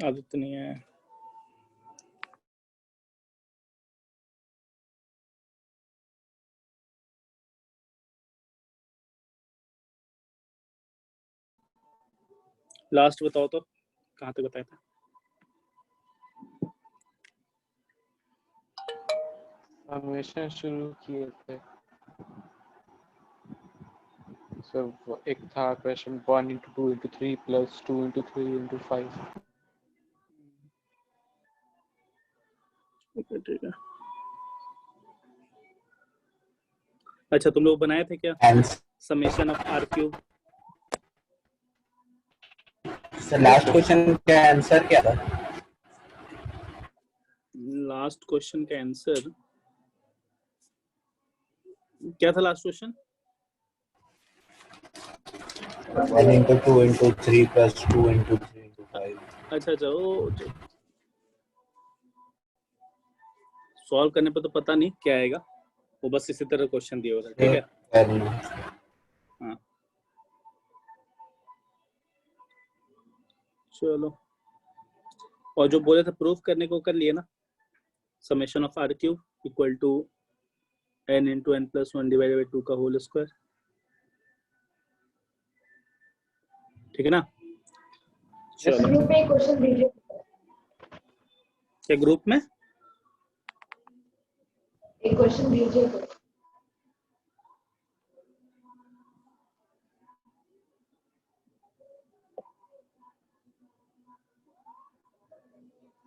आदत नहीं है। लास्ट बताओ तो, कहाँ तक बताया था? हमेशा शुरू किए थे सर। एक था question 1 into 2 into 3 plus 2 into 3 into 5। ठीक है। अच्छा, तुम लोग बनाए थे क्या summation of r cube? Last question का आंसर क्या था? लास्ट क्वेश्चन का आंसर क्या था? Last question 1 into 2 into 3 plus 2 into 3 into 5। अच्छा वो सॉल्व करने पे तो पता नहीं क्या आएगा, वो बस इसी तरह क्वेश्चन दिया हुआ था। ठीक है, हाँ चलो। और जो बोले थे प्रूफ करने को कर लिए ना, summation of r cube equal to n into n plus 1 divided by 2 का होल स्क्वायर। ठीक है ना? चलो ग्रुप में क्वेश्चन दीजिए। क्या ग्रुप में एक क्वेश्चन दीजिए तो।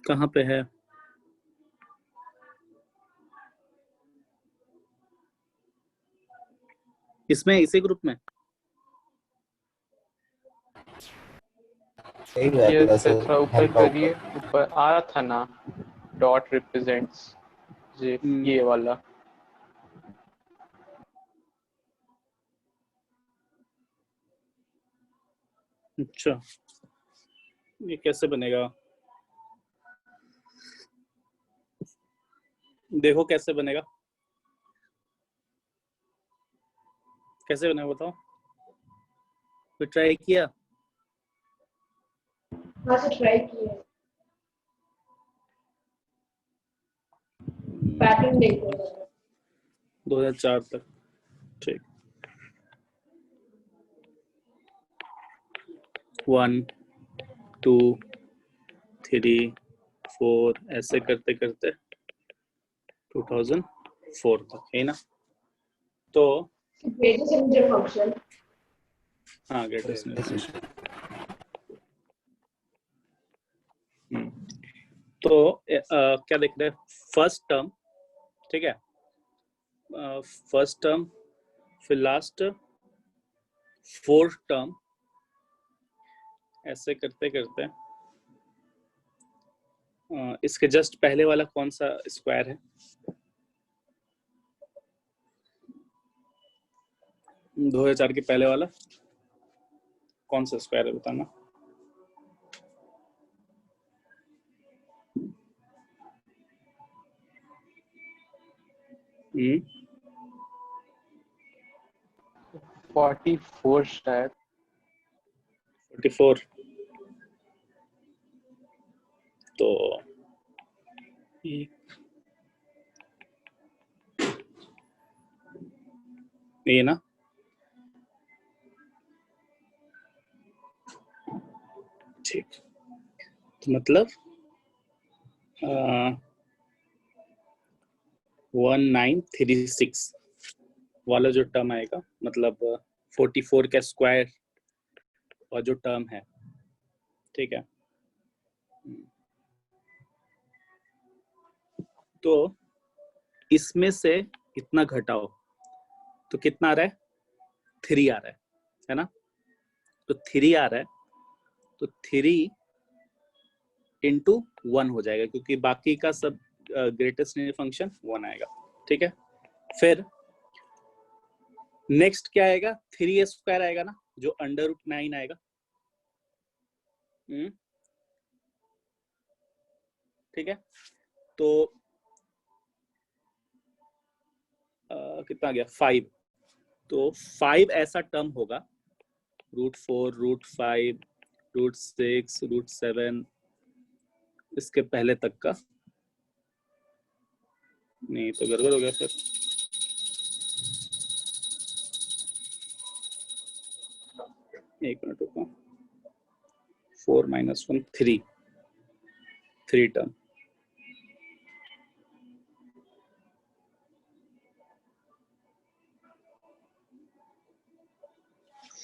कहाँ पे है? इसमें इसी ग्रुप में ये थोड़ा ऊपर करिए, ऊपर आ रहा था ना डॉट रिप्रेजेंट्स ये वाला। अच्छा, ये कैसे बनेगा? देखो कैसे बनेगा, कैसे बनेगा बताओ। तो ट्राई किया? हाँ से ट्राई किया, पैटर्न देखो 2004 तक। ठीक, 1 2 3 4 ऐसे करते करते 2004 तक है ना? तो ग्रेटेस्ट इंटीजर फंक्शन। हाँ ग्रेटेस्ट। तो क्या देख रहे हैं? फर्स्ट टर्म, ठीक है, फर्स्ट टर्म, फिर लास्ट 4 टर्म, ऐसे करते करते इसके जस्ट पहले वाला कौन सा स्क्वायर है? 2004 के पहले वाला कौन सा स्क्वायर है बताना। हम्म 44 शायद। 44। तो ये ना, ठीक, तो मतलब 1936 वाला जो टर्म आएगा, मतलब 44 का स्क्वायर और जो टर्म है, ठीक है, तो इसमें से इतना घटाओ तो कितना आ रहा है? 3 आ रहा है ना? तो 3 आ रहा है, तो 3 into 1 हो जाएगा, क्योंकि बाकी का सब ग्रेटेस्ट फंक्शन 1 आएगा। ठीक है, फिर नेक्स्ट क्या आएगा? 3a स्क्वायर आएगा ना, जो √9 आएगा। ठीक है, तो कितना आ गया? 5। तो 5 ऐसा टर्म होगा, √4, √5, √6, √7, इसके पहले तक का नहीं तो गड़बड़ हो गया फिर। एक मिनट रुको। 4 - 1 3 टर्म।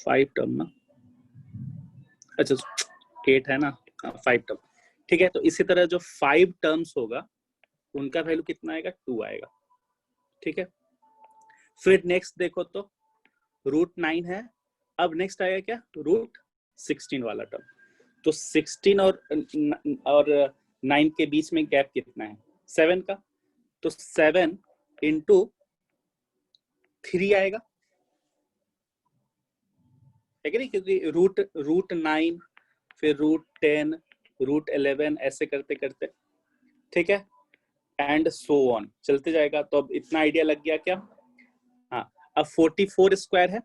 5 टर्म ना, अच्छा 8 है ना, 5 टर्म। ठीक है, तो इसी तरह जो 5 टर्म्स होगा उनका वैल्यू कितना आएगा, 2 आएगा। ठीक है, फिर नेक्स्ट देखो तो √9 है। अब नेक्स्ट आएगा क्या, √16 वाला टर्म। तो 16 और 9 के बीच में गैप कितना है, 7 का। तो 7 × 3 आएगा, है कि नहीं, क्योंकि √9 फिर √10 √11 ऐसे करते करते, ठीक है, एंड सो ऑन चलते जाएगा। तो अब इतना आइडिया लग गया क्या। हाँ, अब 44 स्क्वायर है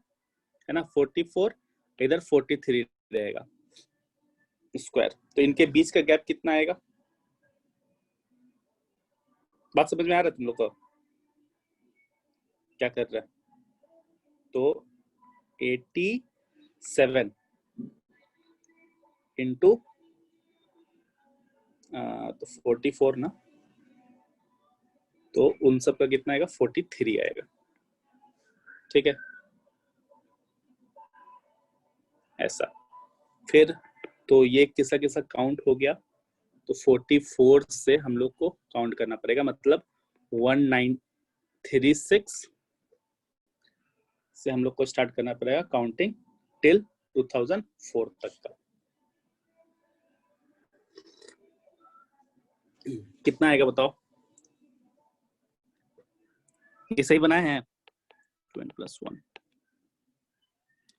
ना, 44 इधर 43 रहेगा स्क्वायर। तो इनके बीच का गैप कितना आएगा, बात समझ में आ रहा है तुम लोग को क्या कर रहा है। तो 87 इंटू तो 44 ना, तो उन सब का कितना आएगा, 43 आएगा। ठीक है, ऐसा। फिर तो ये किसा किसा काउंट हो गया, तो 44 से हम लोग को काउंट करना पड़ेगा, मतलब 1936 से हम लोग को स्टार्ट करना पड़ेगा काउंटिंग टिल 2004 तक का। कितना आएगा बताओ, ये सही बनाए हैं 20 + 1,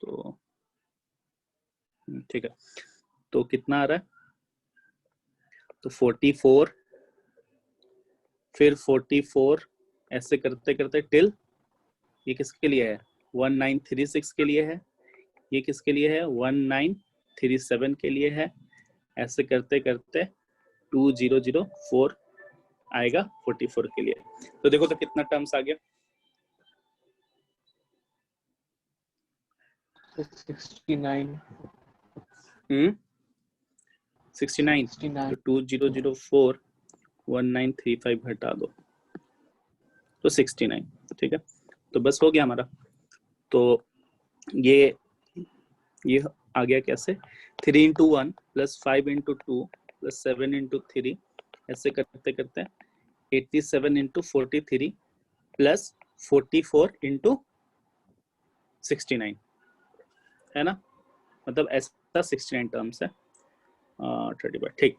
तो ठीक है। तो कितना आ रहा है, तो 44 फिर 44 ऐसे करते करते टिल, ये किसके लिए है, 1936 के लिए है, ये किसके लिए है, 1937 के लिए है, ऐसे करते करते 2004 आएगा 44 के लिए। तो देखो तो कितना टर्म्स आ गया, 69 69। तो 2004 1935 घटा दो तो 69। ठीक है, तो बस हो गया हमारा। तो ये आ गया कैसे, 3 × 1 + 5 × 2 + 7 × 3 ऐसे करते करते 87 × 43 + 44 × 69 है ना, मतलब ऐसा 69 टर्म्स है 35। ठीक,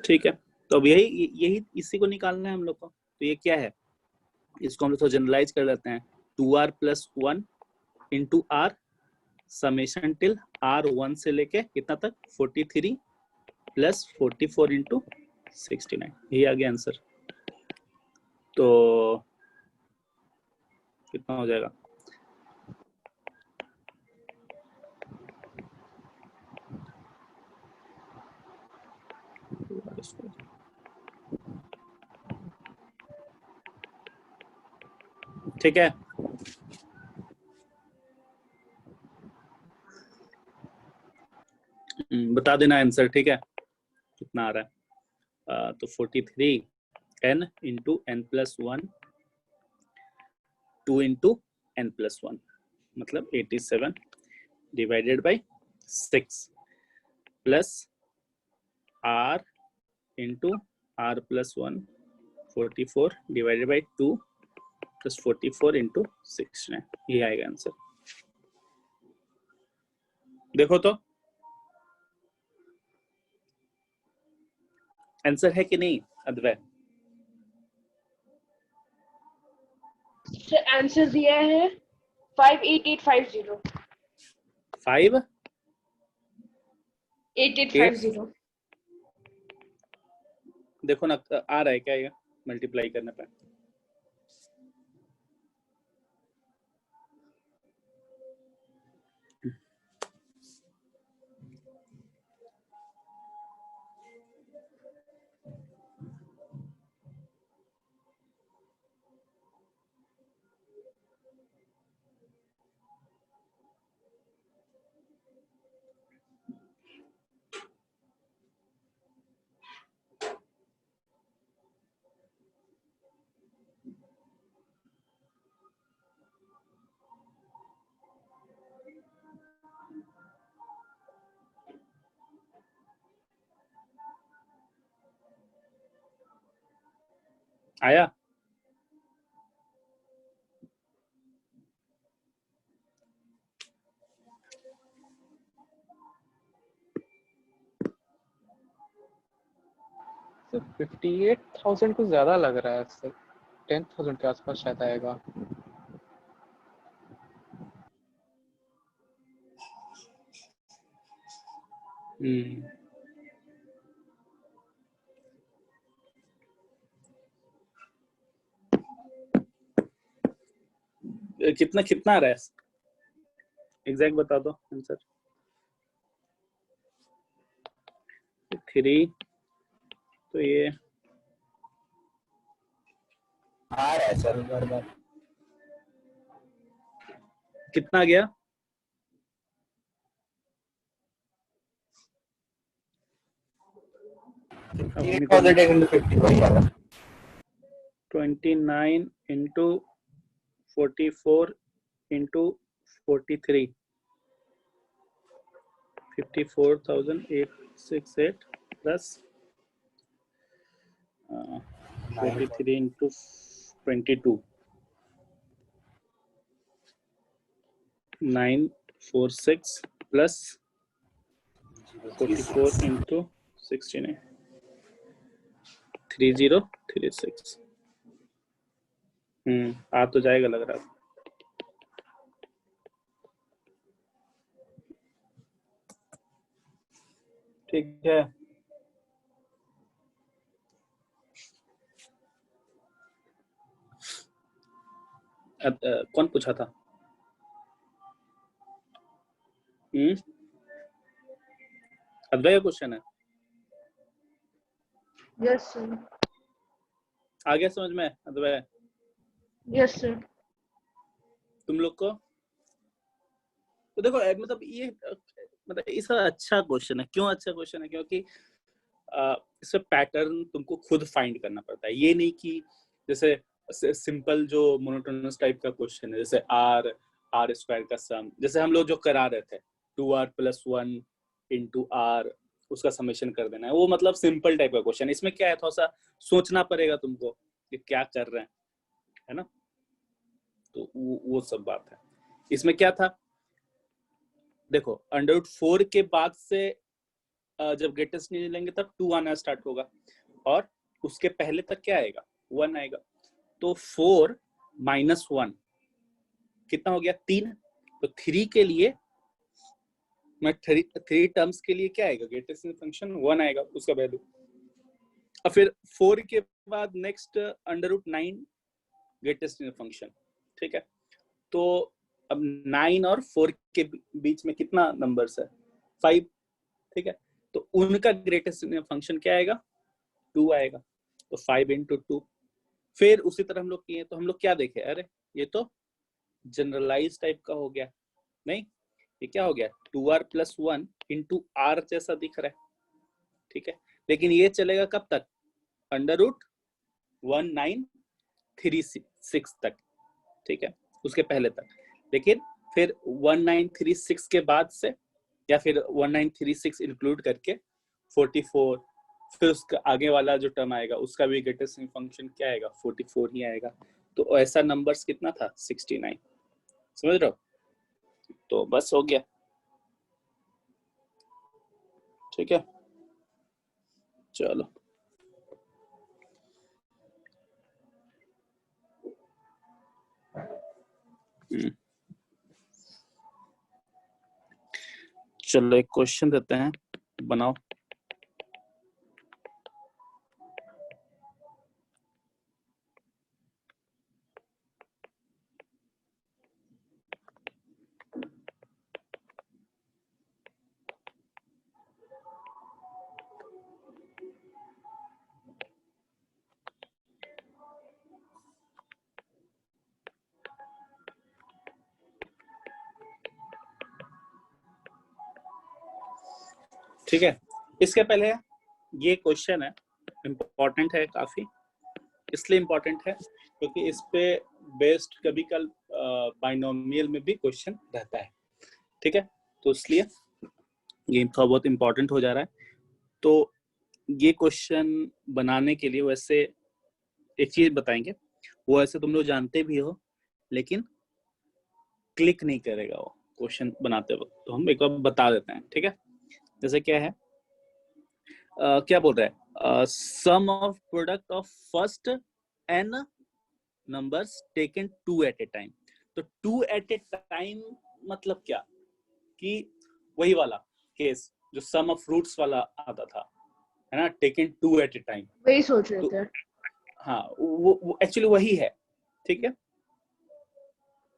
ठीक है। तो अब यही इसी को निकालना है हम लोग को। तो ये क्या है, इसको हम लोग थोड़ा जनरलाइज कर लेते हैं। 2r + 1 × r summation till r 1 से लेके कितना तक, 43 + 44 × 69, यही आ गया आंसर। तो कितना हो जाएगा, ठीक है। बता देना आंसर, ठीक है, कितना आ रहा है। तो 43 n × n + 1 2 × n + 1 मतलब 87 divided by 6 plus r × r + 1 44 divided by 2 + 44 × 69, ये आएगा आंसर। देखो तो आंसर है कि नहीं अद्वै, आंसर दिया है 58850 5 8850। देखो ना आ रहा है क्या, ये मल्टीप्लाई करने पे, आया? सर 58,000 कुछ ज्यादा लग रहा है सर, 10,000 के आसपास शायद आएगा। कितना कितना आ रहा है? एग्जैक्ट बता दो आंसर। 3, तो ये आ रहा है सर बार। कितना गया? 58,855 29 into 44 into 43, 54,868 plus 43 into 22, 946 plus 44 into 69, 3036। आ तो जाएगा लग रहा है। ठीक है, कौन पूछा था? अद्वैय का क्वेश्चन है। Yes sir. आ गया समझ में अद्वैय? Yes sir. तुम लोग को तो देखो मतलब ये मतलब इसका अच्छा क्वेश्चन है। क्यों अच्छा क्वेश्चन है? क्योंकि इसमें पैटर्न तुमको खुद फाइंड करना पड़ता है। ये नहीं कि जैसे सिंपल जो मोनोटोनस टाइप का क्वेश्चन है, जैसे आर स्क्वायर का सम, जैसे हम लोग जो करा रहे थे 2r + 1 × r, उसका समेशन कर देना है, वो मतलब सिंपल टाइप का क्वेश्चन। इसमें क्या है, थोड़ा सा सोचना पड़ेगा तुमको कि क्या कर रहे हैं, है ना? तो वो सब बात है। इसमें क्या था, देखो √4 के बाद से जब ग्रेटेस्ट नहीं लेंगे तब 2 आना स्टार्ट होगा, और उसके पहले तक क्या आएगा, 1 आएगा। तो 4 - 1 कितना हो गया, 3। तो 3 के लिए मैं 3 टर्म्स के लिए क्या आएगा, ग्रेटेस्ट फंक्शन 1 आएगा उसका वैल्यू। और फिर 4 के बाद नेक्स्ट √9 ग्रेटेस्ट फंक्शन, ठीक है। तो अब 9 और 4 के बीच में कितना नंबर्स है, 5, ठीक है। तो उनका ग्रेटेस्ट फंक्शन क्या आएगा, 2 आएगा। तो 5 × 2। फिर उसी तरह हम लोग किए, तो हम लोग क्या देखे, अरे ये तो जनरलाइज टाइप का हो गया, नहीं ये क्या हो गया, 2r + 1 × r जैसा दिख रहा है, ठीक है। लेकिन ये चलेगा कब तक, √1936 तक, ठीक है, उसके पहले तक। लेकिन फिर 1936 के बाद से, या फिर 1936 इंक्लूड करके 44, फिर उसका आगे वाला जो टर्म आएगा उसका भी ग्रेटेस्ट फंक्शन क्या आएगा, 44 ही आएगा। तो ऐसा नंबर्स कितना था, 69, समझ रहे हो? तो बस हो गया, ठीक है। चलो चलो एक क्वेश्चन देते हैं, बनाओ। ठीक है, इसके पहले ये क्वेश्चन है, इम्पोर्टेंट है काफी। इसलिए इम्पोर्टेंट है क्योंकि इस पे बेस्ड कभी कल बाइनोमियल में भी क्वेश्चन रहता है, ठीक है। तो इसलिए ये थोड़ा बहुत इम्पोर्टेंट हो जा रहा है। तो ये क्वेश्चन बनाने के लिए वैसे एक चीज बताएंगे, वो ऐसे तुम लोग जानते भी हो लेकिन क्लिक नहीं करेगा वो क्वेश्चन बनाते वक्त, तो हम एक बार बता देते हैं, ठीक है। जैसे क्या है, क्या बोल रहा है, sum of product of first n numbers taken 2 at a time. तो 2 एट ए टाइम मतलब क्या, कि वही वाला केस जो सम ऑफ फ्रूट्स वाला आता था, है ना, टेकन 2 एट ए टाइम। वही सोच रहे तो थे। हाँ, वो एक्चुअली वही है, ठीक है।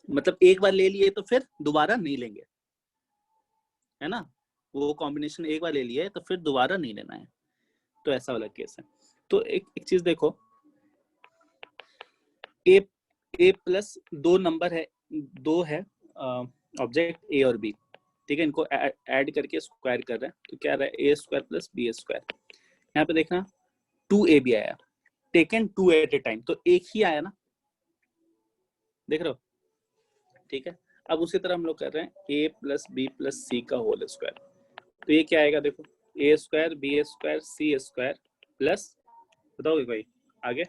मतलब एक बार ले लिए तो फिर दोबारा नहीं लेंगे, है ना, वो कॉम्बिनेशन एक बार ले लिया है तो फिर दोबारा नहीं लेना है, तो ऐसा वाला केस है। तो एक चीज देखो, ए प्लस दो नंबर है, दो है ऑब्जेक्ट ए और बी, ठीक है, इनको ऐड करके स्क्वायर कर रहे हैं, तो क्या रहा है, ए स्क्वायर प्लस बी स्क्वायर। यहाँ पे देखना 2a भी आया, टेकन 2 एट ए टाइम, तो एक ही आया ना, देख रहे हो, ठीक है। अब उसी तरह हम लोग कर रहे हैं a plus B plus C का होल स्क्वायर, तो ये क्या आएगा, देखो ए square B square C square plus, बताओगे भाई आगे,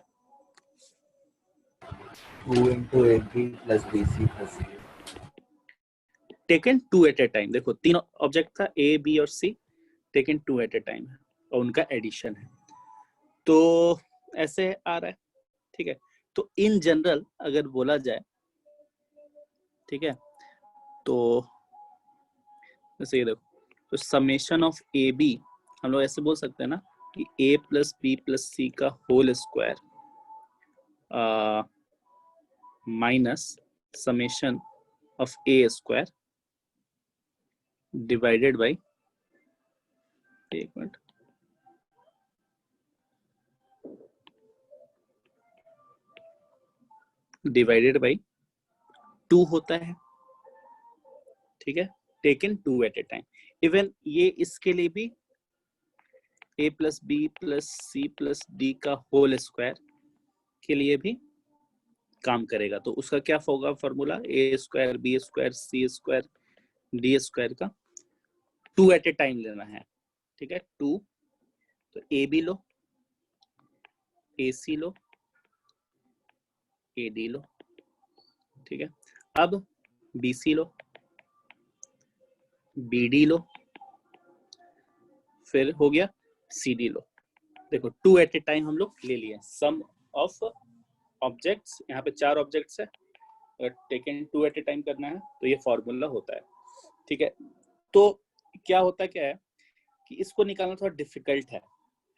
2 into AB plus BC plus C. Taken 2 at a time. देखो तीन ऑब्जेक्ट था ए बी और C, taken 2 at a time है और उनका एडिशन है, तो ऐसे आ रहा है, ठीक है। तो इन जनरल अगर बोला जाए, ठीक है, तो जैसे ये देखो, तो समेशन ऑफ ए बी हम लोग ऐसे बोल सकते हैं ना कि A plus B plus C का whole square minus summation of A square divided by, एक मिनट, डिवाइडेड बाई 2 होता है, ठीक है, taken 2 at a time. Even ये इसके लिए भी a plus B plus C plus D का होल स्क्वायर के लिए भी काम करेगा, तो उसका क्या होगा formula, A square B square C square D square का 2 एट ए टाइम लेना है, ठीक है, 2, तो A B low, A C low, A D लो, ठीक है। अब बी सी लो, बी डी लो, फिर हो गया सी डी लो। देखो 2 एट ए टाइम हम लोग ले लिए, सम ऑफ ऑब्जेक्ट्स, यहाँ पे 4 ऑब्जेक्ट्स है, अगर टेकन 2 एट ए टाइम करना है तो ये फॉर्मूला होता है, ठीक है। तो क्या होता है, क्या है कि इसको निकालना थोड़ा डिफिकल्ट है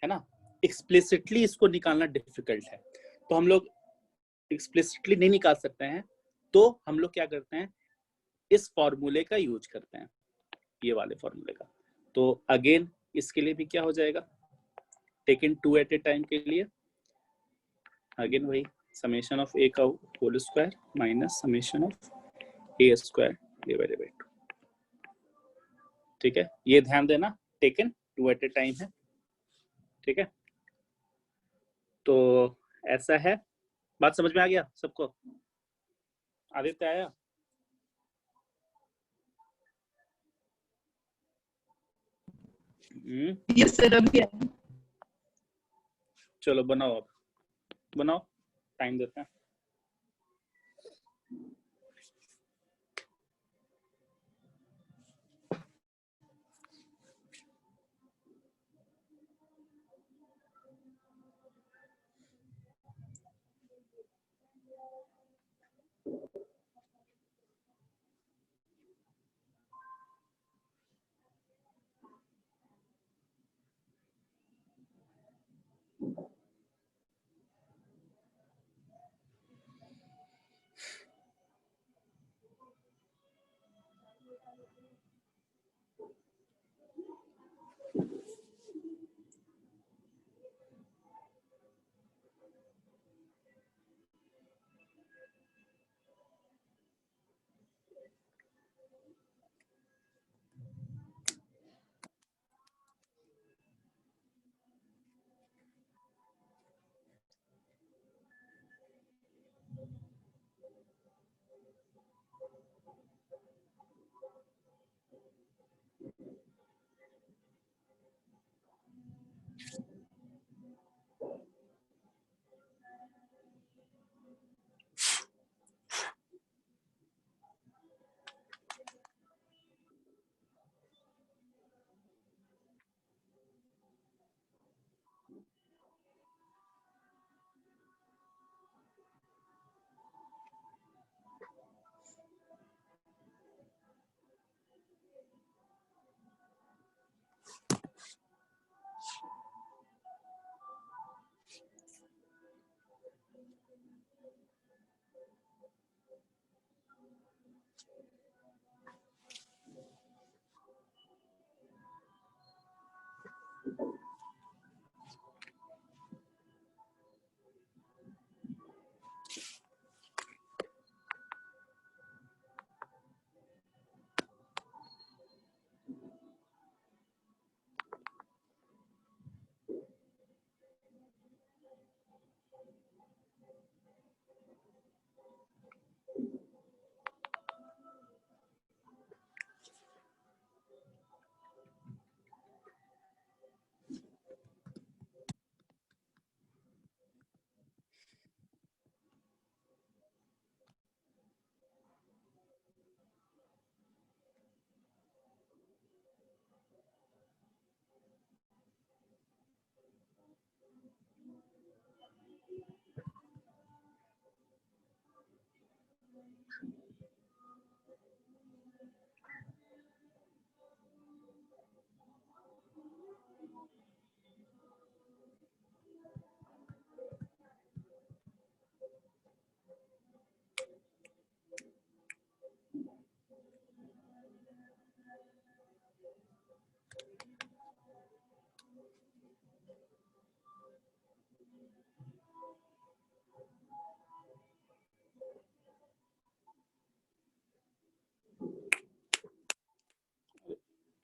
ना, एक्सप्लिसिटली इसको निकालना डिफिकल्ट है, तो हम लोग एक्सप्लिसिटली नहीं निकाल सकते हैं, तो हम लोग क्या करते हैं, इस फॉर्मूले का यूज करते हैं, ये वाले फॉर्मूले का। तो अगेन इसके लिए भी क्या हो जाएगा, टेकन 2 एट ए टाइम के लिए अगेन वही समेशन ऑफ ए का whole square minus summation of A square divided by 2, ठीक है। ये ध्यान देना टेकन 2 एट ए टाइम है, ठीक है। तो ऐसा है, बात समझ में आ गया सबको, आदित्य आया, यस सर, अभी आया। चलो बनाओ, अब बनाओ, टाइम देते हैं।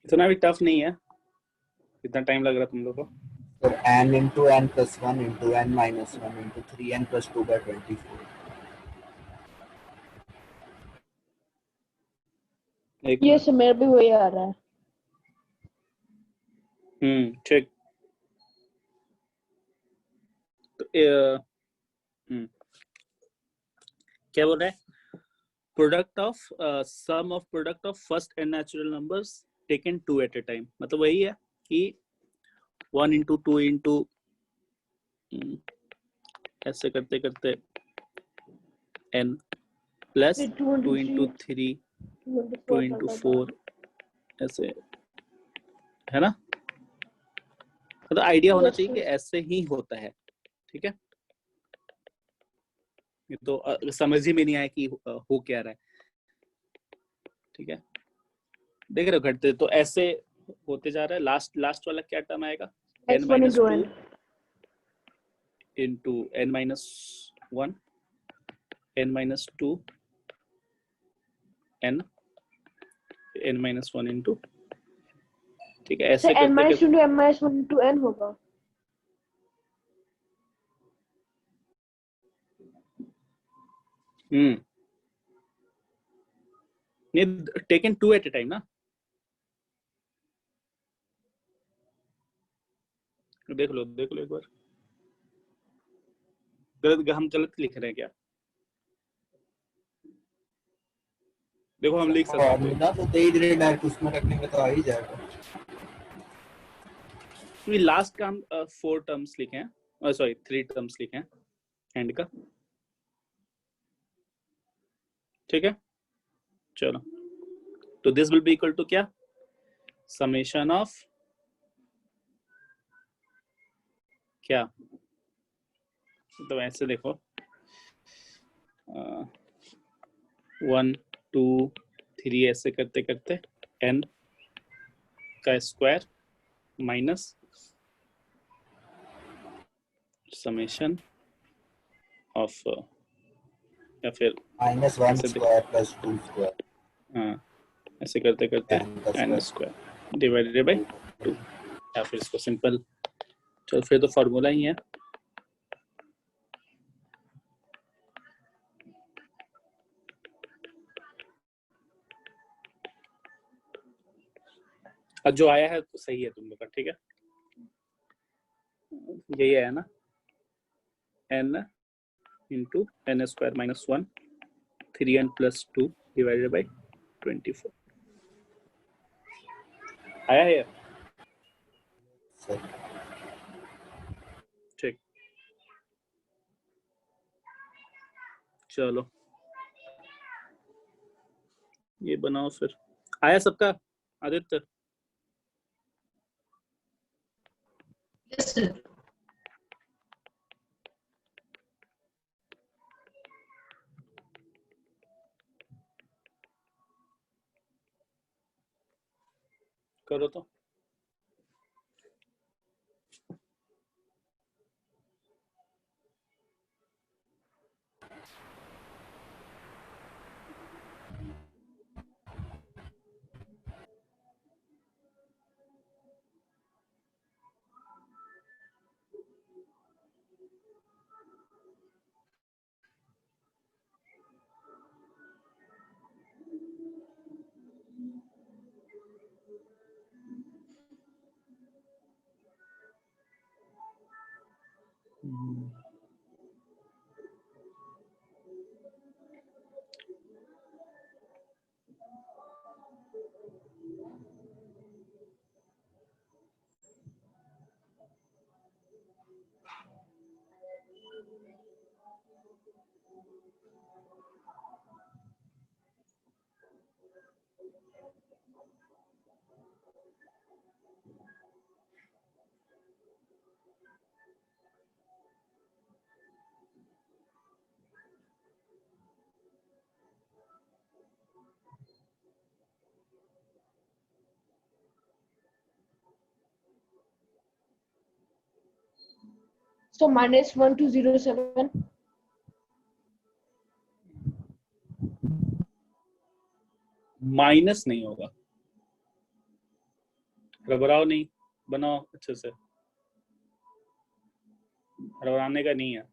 इतना भी टफ नहीं है, इतना टाइम लग रहा तुम लोग को। Sir, n into n plus 1 into n minus 1 into 3n plus 2 by 24. एक ये मिनट। सर मेरे भी वही आ रहा है। ठीक। तो क्या बोल रहा है? Product of sum of product of first and natural numbers taken 2 at a time, मतलब वही है कि 1 इंटू 2 इंटू ऐसे करते करते n प्लस 2 इंटू 3 2 इंटू 4 ऐसे, है ना? मतलब आइडिया होना चाहिए कि ऐसे ही होता है, ठीक है? ये तो समझ ही में नहीं आया कि हो क्या रहा है, ठीक है? देख रहे हो घटते, तो ऐसे होते जा रहा है। लास्ट वाला क्या टर्म आएगा? n minus 2 into n minus 1 n minus 2 n minus 1 into, ठीक है? ऐसे n minus 2 करते into n minus 1 into n होगा। ये टेकन 2 एट ए टाइम ना। देख लो एक बार, हम गलत लिख रहे हैं क्या? देखो हम लिख सकते हैं फॉर्मूला तो दे ही दे, डायरेक्ट उसमें रखने में तो आ ही जाएगा। लास्ट का हम 4 टर्म्स लिखे हैं, सॉरी 3 टर्म्स लिखे हैं एंड का, ठीक है? चलो, तो this will be equal to क्या? समेशन ऑफ क्या? तो ऐसे देखो 1 2 3 ऐसे करते करते n का स्क्वायर माइनस समेशन ऑफ, या फिर -1 स्क्वायर प्लस 2 स्क्वायर, हाँ ऐसे करते करते n स्क्वायर डिवाइडेड बाय 2, या फिर इसको सिंपल, चलो फिर तो फॉर्मूला ही है। अब जो आया है तो सही है तुम लोग का, ठीक है? यही आया ना, n into n square minus 1 3n plus 2 divided by 24 आया है। ठीक, चलो ये बनाओ फिर। आया सबका? Aditya Yes, sir. करो तो। So -1 to 0 7 माइनस नहीं होगा, घबराओ नहीं, बनाओ अच्छे से, घबराने का नहीं है,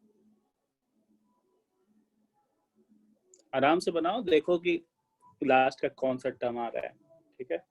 आराम से बनाओ, देखो कि लास्ट का कौन सा टर्म आ रहा है, ठीक है।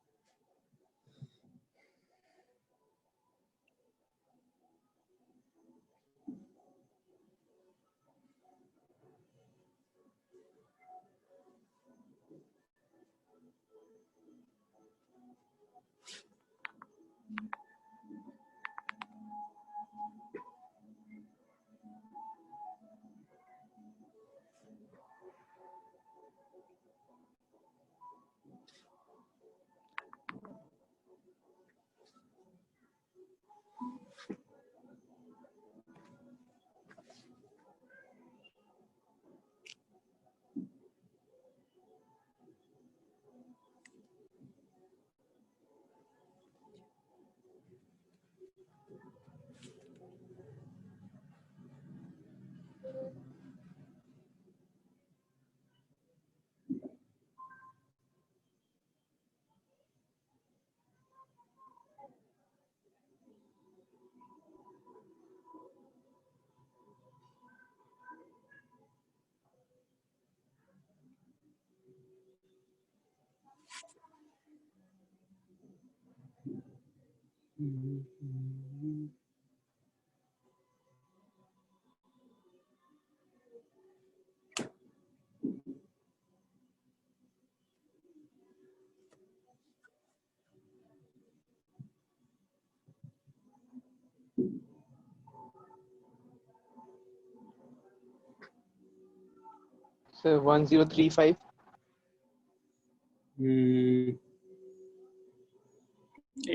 So 1035.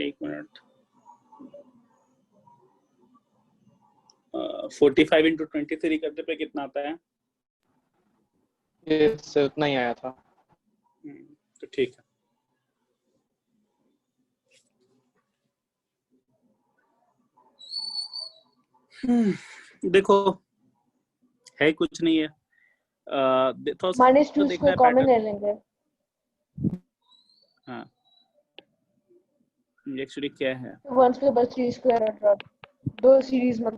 एक मिनट, 45 इंटू 23 करने पे कितना आता है? ये से उतना ही आया था। तो ठीक है, देखो है कुछ नहीं है, थोड़ा सा -2 तो देखना स्क्वायर है कॉमन पैटर्न। ले लेंगे। हाँ, एक्चुअली क्या है, 1 स्क्वायर बस 3 स्क्वायर और 2 सीरीज में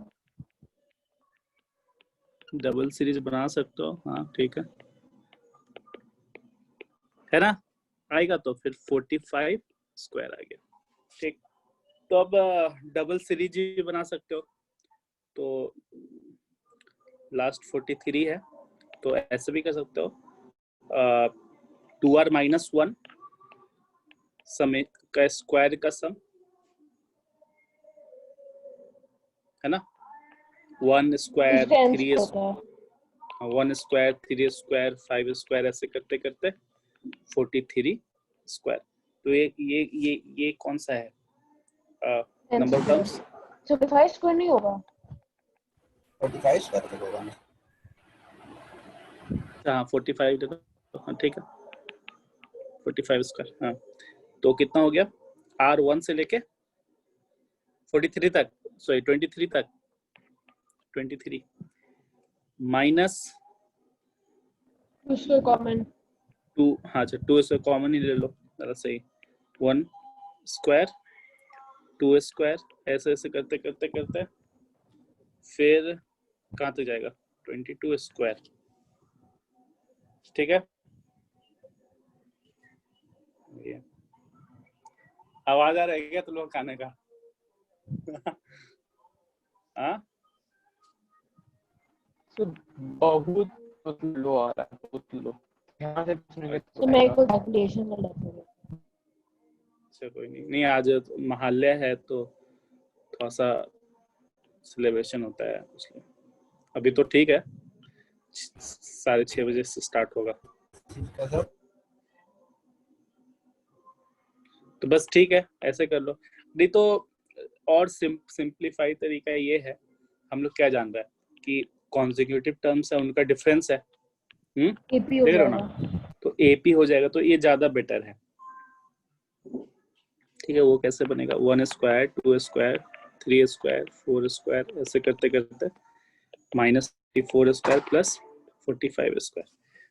डबल सीरीज बना सकते हो, हाँ ठीक है ना, आएगा तो फिर 45 स्क्वायर आ गया, ठीक। तो अब डबल सीरीज भी बना सकते हो, तो लास्ट 43 है, तो ऐसे भी कर सकते हो, 2r माइनस 1 सम का स्क्वायर का सम है ना, 1 स्क्वायर 3 होता है। 1 स्क्वायर 3 स्क्वायर 5 स्क्वायर ऐसे करते करते 43 स्क्वायर। तो ये कौन सा है नंबर टर्म्स? 45 स्क्वायर नहीं होगा, 45 स्क्वायर तक होगा ना। हाँ 45 दे दो, हाँ ठीक है 45 स्क्वायर, हाँ तो कितना हो गया, R1 से लेके 43 तक, सॉरी 23 तक, 23 माइनस 2 स्क्वायर कॉमन 2, हाँ अच्छा 2 से कॉमन ही ले लो जरा सही, 1 स्क्वायर 2 स्क्वायर ऐसे ऐसे करते करते करते फिर कहाँ तक जाएगा, 22 स्क्वायर, ठीक है। ये आवाज आ रहा है क्या तुम लोग खाने का? हाँ So बहुत लो आ रहा है, बहुत लो। यहाँ से पूछने तो मैं एक कैलकुलेशन कर लेता हूँ। अच्छा कोई नहीं, आज महालय है तो थोड़ा सा सेलिब्रेशन होता है उसमें, अभी तो ठीक है 6:30 बजे से स्टार्ट होगा, ठीक है सर। तो बस ठीक है ऐसे कर लो, नहीं तो और सिंप्लीफाई तरीका ये है, हम लोग क्या जान रहे हैं कि कॉन्जिक्यूटिव टर्म्स है उनका डिफरेंस है, एपी हो देख रहे हो जाएगा। ना, तो एपी हो जाएगा, तो ये ज्यादा बेटर है, ठीक है। वो कैसे बनेगा, 1 स्क्वायर 2 स्क्वायर 3 स्क्वायर 4 स्क्वायर ऐसे करते करते माइनस 4 स्क्वायर प्लस 45 स्क्वायर,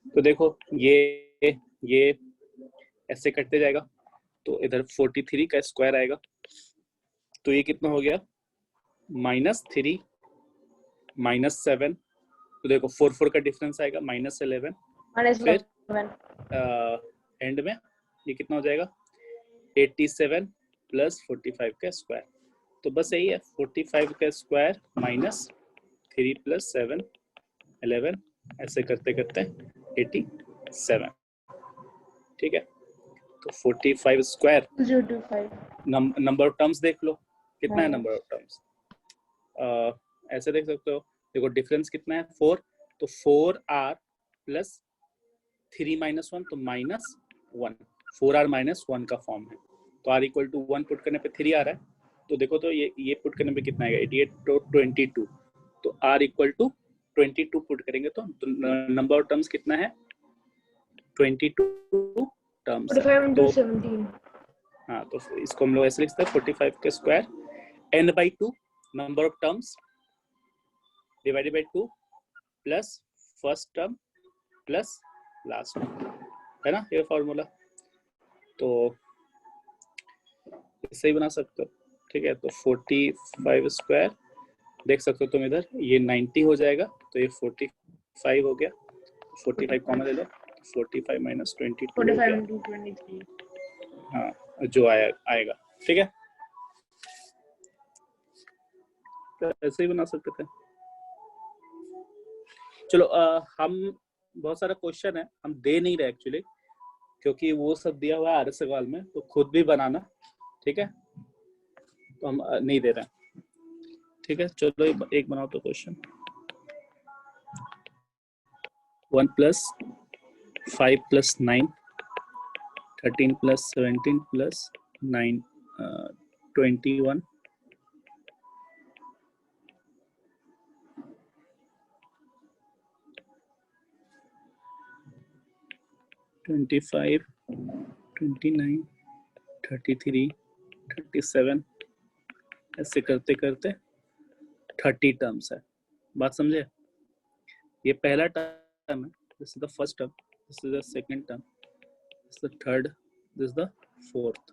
तो देखो ये ऐसे कटते जाएगा, तो इधर 43 का स्क्वायर आएगा, तो ये कितना हो गया -3 -7, तो देखो 4 का डिफरेंस आएगा -11, फिर एंड में ये कितना हो जाएगा 87 प्लस 45 का स्क्वायर। तो बस यही है, 45 का स्क्वायर -3 प्लस 7 11, ऐसे करते करते 87, ठीक है। तो 45 स्क्वायर 025 नंबर ऑफ टर्म्स देख लो कितना है Minus. नंबर ऑफ टर्म्स, ऐसे देख सकते हो, देखो डिफरेंस कितना है 4, तो 4r प्लस 3 - 1 तो -1, 4r - 1 का फॉर्म है। तो r इक्वल टू 1 पुट करने पे 3 आ रहा है, तो देखो तो ये पुट करने पे कितना आएगा 88 तो 22, तो r इक्वल टू 22 पुट करेंगे तो नंबर ऑफ टर्म्स कितना है 22 टर्म्स है। 45 तो into 17 हाँ, तो इसको हम लोग ऐसे लिखते हैं 45 का square n/2 number of terms divided by 2 plus first term plus last term, है ना ये फॉर्मूला। तो इससे ही बना सकते हो, ठीक है। तो 45 स्क्वायर देख सकते हो तुम इधर, ये 90 हो जाएगा, तो ये 45 हो गया, 45 कॉमन ले लो, 45 - 22 हो 45 गया, into 23 हाँ जो आएगा, ठीक है। तो ऐसे ही बना सकते थे। चलो हम बहुत सारा क्वेश्चन है हम दे नहीं रहे एक्चुअली, क्योंकि वो सब दिया हुआ है आर सवाल में, तो खुद भी बनाना, ठीक है। तो हम नहीं दे रहे हैं, ठीक है। चलो एक बनाओ तो क्वेश्चन। 1 + 5 + 9 13 + 17 + 9 21 25 29 33 37, ऐसे करते करते 30 टर्म्स है। बात समझे? ये पहला टर्म है, this is the first term, this is the second term, this is the third, this is the fourth.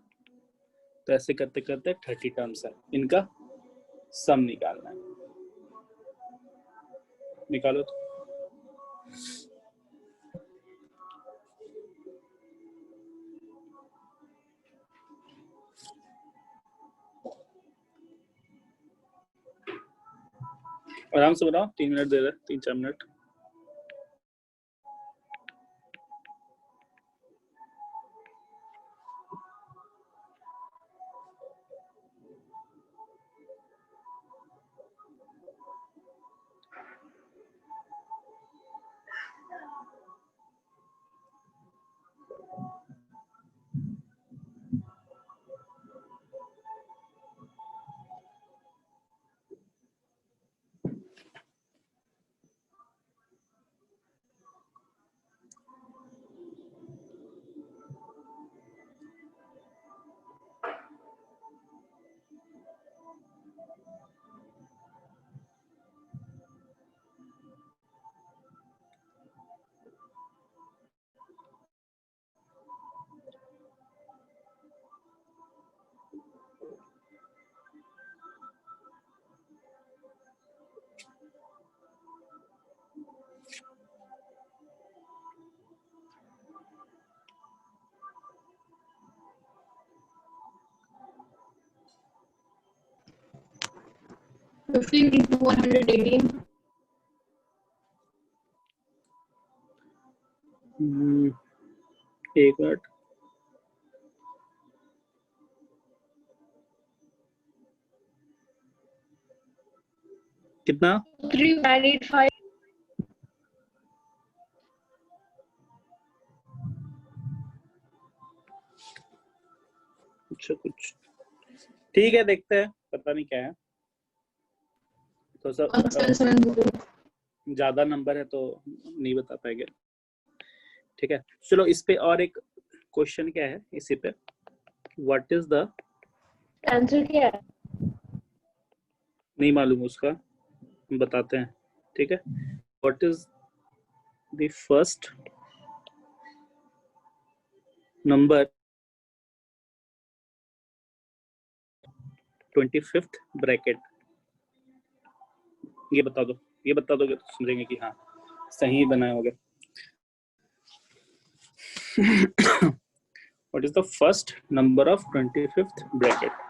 तो ऐसे करते करते 30 टर्म्स है, इनका सम निकालना है। निकालो तो। आराम से बनाओ, 3 मिनट दे रहे, 3-4 मिनट। $15 into $118 एक मिनट, कितना 3985 कुछ ठीक है, देखते हैं, पता नहीं क्या है। तो सब 1770 ज्यादा नंबर है तो नहीं बता पाएंगे, ठीक है। चलो इस पे और एक क्वेश्चन क्या है इसी पे, व्हाट इज द, आंसर क्या है? नहीं मालूम उसका, हम बताते हैं, ठीक है। What is the first number 25th bracket, ये बता दोगे तो समझेंगे कि हाँ सही बनाए होगे। What is the first number of 25th bracket?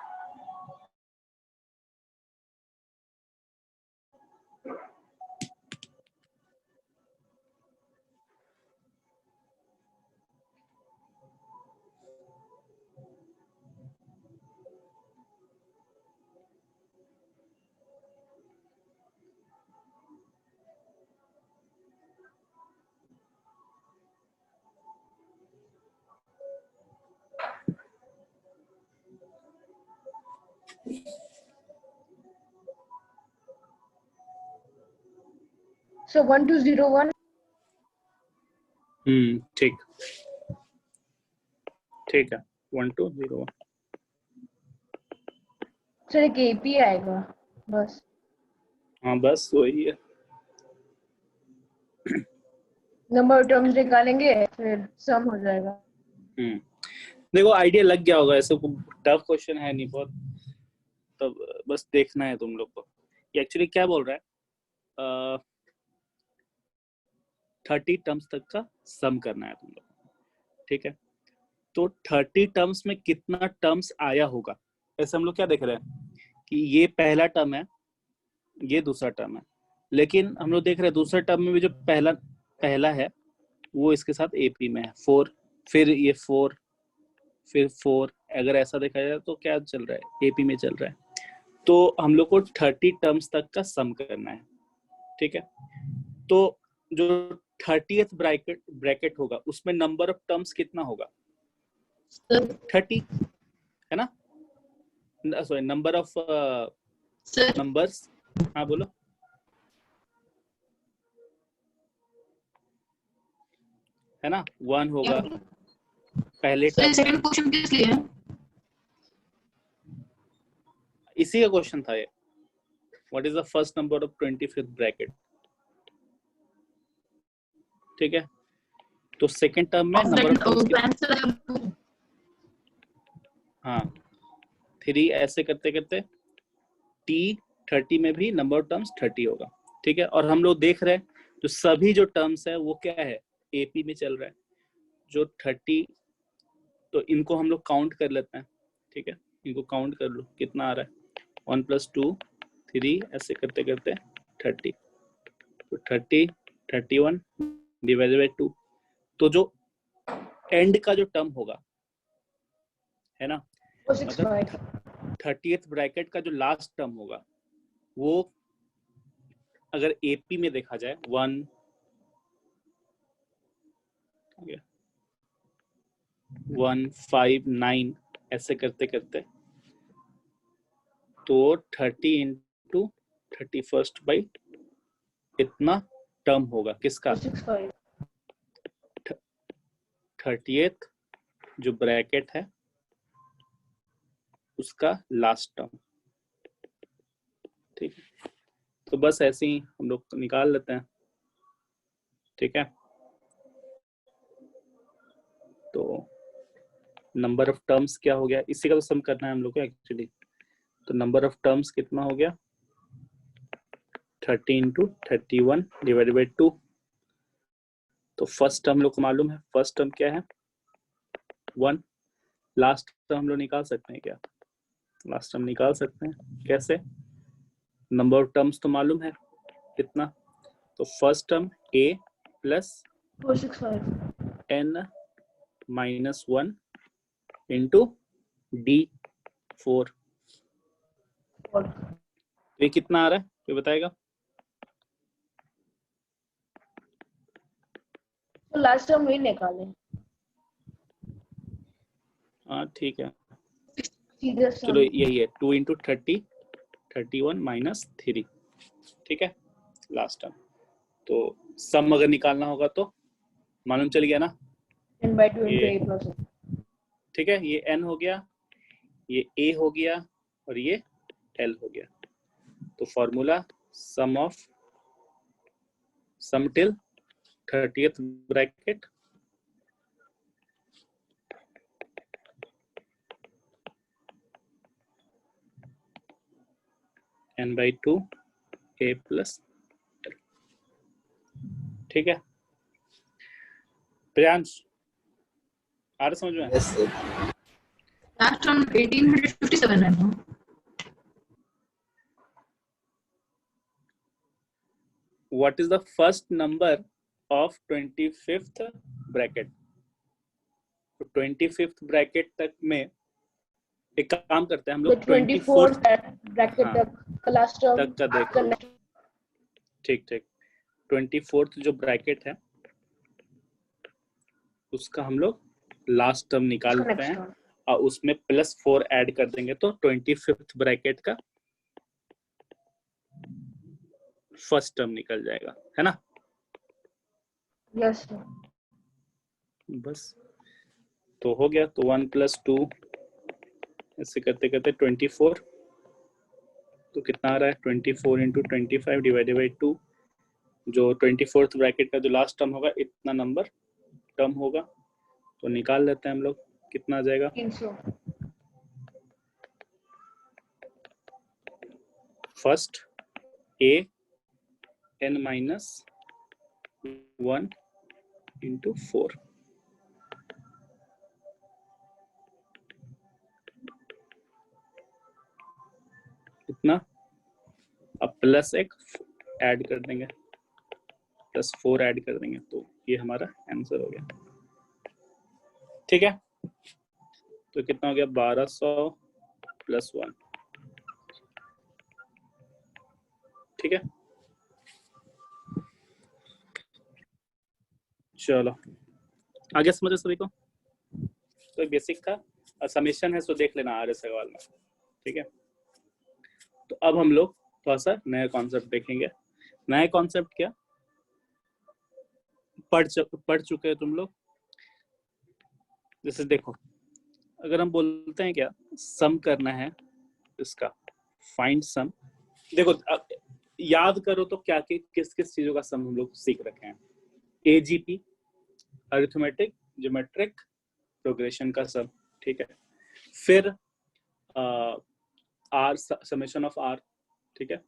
So 1201. ठीक है 1201। सर एक एपी आएगा बस। हाँ बस वही है। नंबर टर्म्स निकालेंगे फिर सम हो जाएगा। देखो आइडिया लग गया होगा, ऐसे टफ क्वेश्चन है नहीं बहुत, तब बस देखना है तुम लोग को। ये एक्चुअली क्या बोल रहा है, 30 टर्म्स तक का सम करना है तुम लोग, ठीक है। तो 30 टर्म्स में कितना टर्म्स आया होगा, ऐसे हम लोग क्या देख रहे हैं कि ये पहला टर्म है, ये दूसरा टर्म है, लेकिन हम लोग देख रहे हैं दूसरे टर्म में भी जो पहला है वो इसके साथ एपी में है 4, फिर ये 4, फिर 4, अगर ऐसा देखा जाए तो क्या चल रहा है, एपी में चल रहा है। तो हम लोग को 30 टर्म्स तक का सम करना है, ठीक है। तो जो 30th ब्रैकेट होगा उसमें नंबर ऑफ टर्म्स कितना होगा, 30 है ना, सॉरी नंबर ऑफ नंबर्स, हाँ बोलो। है ना, 1 होगा पहले टर्म। सेकंड क्वेश्चन किस लिए है? इसी का क्वेश्चन था ये, what is the first number of 25th bracket, ठीक है। तो सेकंड टर्म में नंबर ऑफ टर्म्स हाँ 3, ऐसे करते करते T30 में भी नंबर ऑफ टर्म्स 30 होगा, ठीक है। और हम लोग देख रहे हैं तो सभी जो टर्म्स है वो क्या है, एपी में चल रहा है, जो 30, तो इनको हम लोग काउंट कर लेते हैं, ठीक है। इनको काउंट कर लो कितना आ रहा है, 1 + 2 3, ऐसे करते करते 30, तो 30 31 डिवाइडेड बाय 2, तो जो एंड का जो टर्म होगा, है ना, मतलब 30th ब्रैकेट का जो लास्ट टर्म होगा वो अगर एपी में देखा जाए 1, 1 5 9, ऐसे करते करते तो 30 इंटू 31st बाई इतना टर्म होगा किसका, 30th जो ब्रैकेट है उसका लास्ट टर्म, ठीक है। तो बस ऐसे ही हम लोग निकाल लेते हैं, ठीक है। तो नंबर ऑफ टर्म्स क्या हो गया, इसी का तो सम करना है हम लोग को एक्चुअली। तो नंबर ऑफ टर्म्स कितना हो गया, 30 इंटू 31 डिवाइडेड बाई 2। तो फर्स्ट टर्म हम लोग को मालूम है, फर्स्ट टर्म क्या है 1, लास्ट टर्म हम लोग निकाल सकते हैं क्या, लास्ट टर्म निकाल सकते हैं कैसे, नंबर ऑफ टर्म्स तो मालूम है कितना, तो first term a plus 465 n minus 1 into d4, तो ये कितना आ रहा है ये बताएगा। तो लास्ट टर्म वही निकाले हाँ ठीक है, सीधे चलो यही है 2 इंटू 30 31 माइनस 3, ठीक है लास्ट टर्म। तो सम अगर निकालना होगा तो मालूम चल गया ना, 10/2 ये into a+. ठीक है, ये n हो गया, ये a हो गया और ये l हो गया। तो formula some till 30th bracket n/2 a plus, ठीक है प्रियांश, आ रहा समझ में? Yes, sir. Last on 1857 है ना? What is the first number of 25th bracket? तो 25th ब्रैकेट तक में एक काम करते हैं हम The लोग 24th bracket हाँ, तक का last term तक का देख, connect. ठीक ठीक 24th जो ब्रैकेट है उसका हम लोग लास्ट टर्म निकालते next हैं term. और उसमें +4 ऐड कर देंगे तो 25th ब्रैकेट का फर्स्ट टर्म निकल जाएगा, है ना? Yes, sir. बस तो हो गया। तो 1 + 2 ऐसे करते करते 24, तो कितना आ रहा है 24 × 25 डिवाइडेड बाई 2, जो 24th ब्रैकेट का जो लास्ट टर्म होगा इतना नंबर टर्म होगा, तो निकाल लेते हैं हम लोग कितना आ जाएगा। 300. फर्स्ट a n-1 × 4, इतना, अब प्लस एक ऐड कर देंगे, +4 ऐड कर देंगे, तो ये हमारा आंसर हो गया, ठीक है। तो कितना हो गया 1200 + 1, ठीक है। चलो आगे समझो सभी को, तो बेसिक था, समेशन है सो देख लेना आ रहे सवाल में, ठीक है। तो अब हम लोग थोड़ा सा नया कॉन्सेप्ट देखेंगे। नया कॉन्सेप्ट क्या, पढ़ चुके हैं तुम लोग। जैसे देखो, अगर हम बोलते हैं क्या सम करना है इसका, फाइंड सम, देखो याद करो तो क्या किस किस चीजों का सम हम लोग सीख रखे हैं। एजीपी, अरिथमेटिक ज्योमेट्रिक प्रोग्रेशन का सम, ठीक है। फिर आर, समेशन ऑफ आर, ठीक है,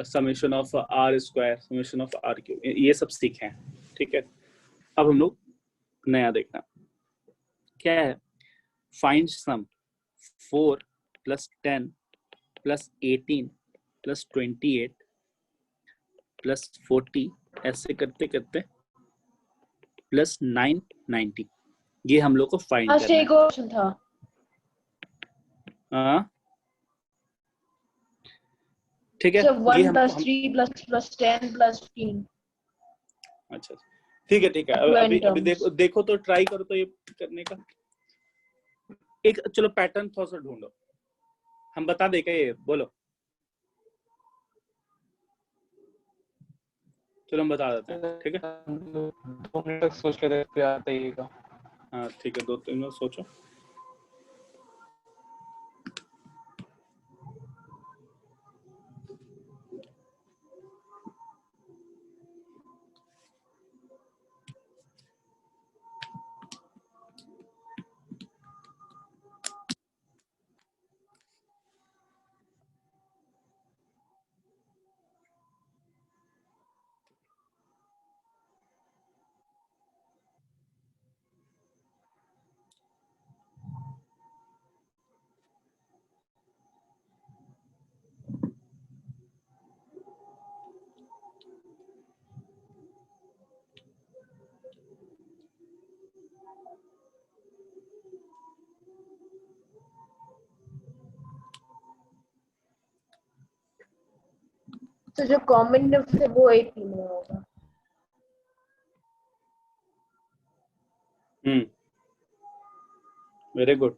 summation of r square, summation of r cube, ये सब सीखे हैं, ठीक है। अब हम लोग नया देखना क्या है, फाइंड सम 4 + 10 + 18 + 28 + 40 ऐसे करते करते +990, ये हम लोग को फाइंड आज करना एक और क्वेश्चन था. है। हाँ ठीक है, So ये 1 हम + 3 + 10 + 15. अच्छा ठीक है ठीक है। Two अभी n अभी terms. देखो तो ट्राई करो तो ये करने का एक, चलो पैटर्न थोड़ा सा ढूंढो, हम बता दे क्या, ये बोलो, चलो हम बता देते हैं, ठीक है। 2 मिनट तक सोच के फिर आइएगा। हाँ ठीक है, 2-3 मिनट सोचो। तो जो कॉमन डिफरेंस है वो 18 में होगा. Very good.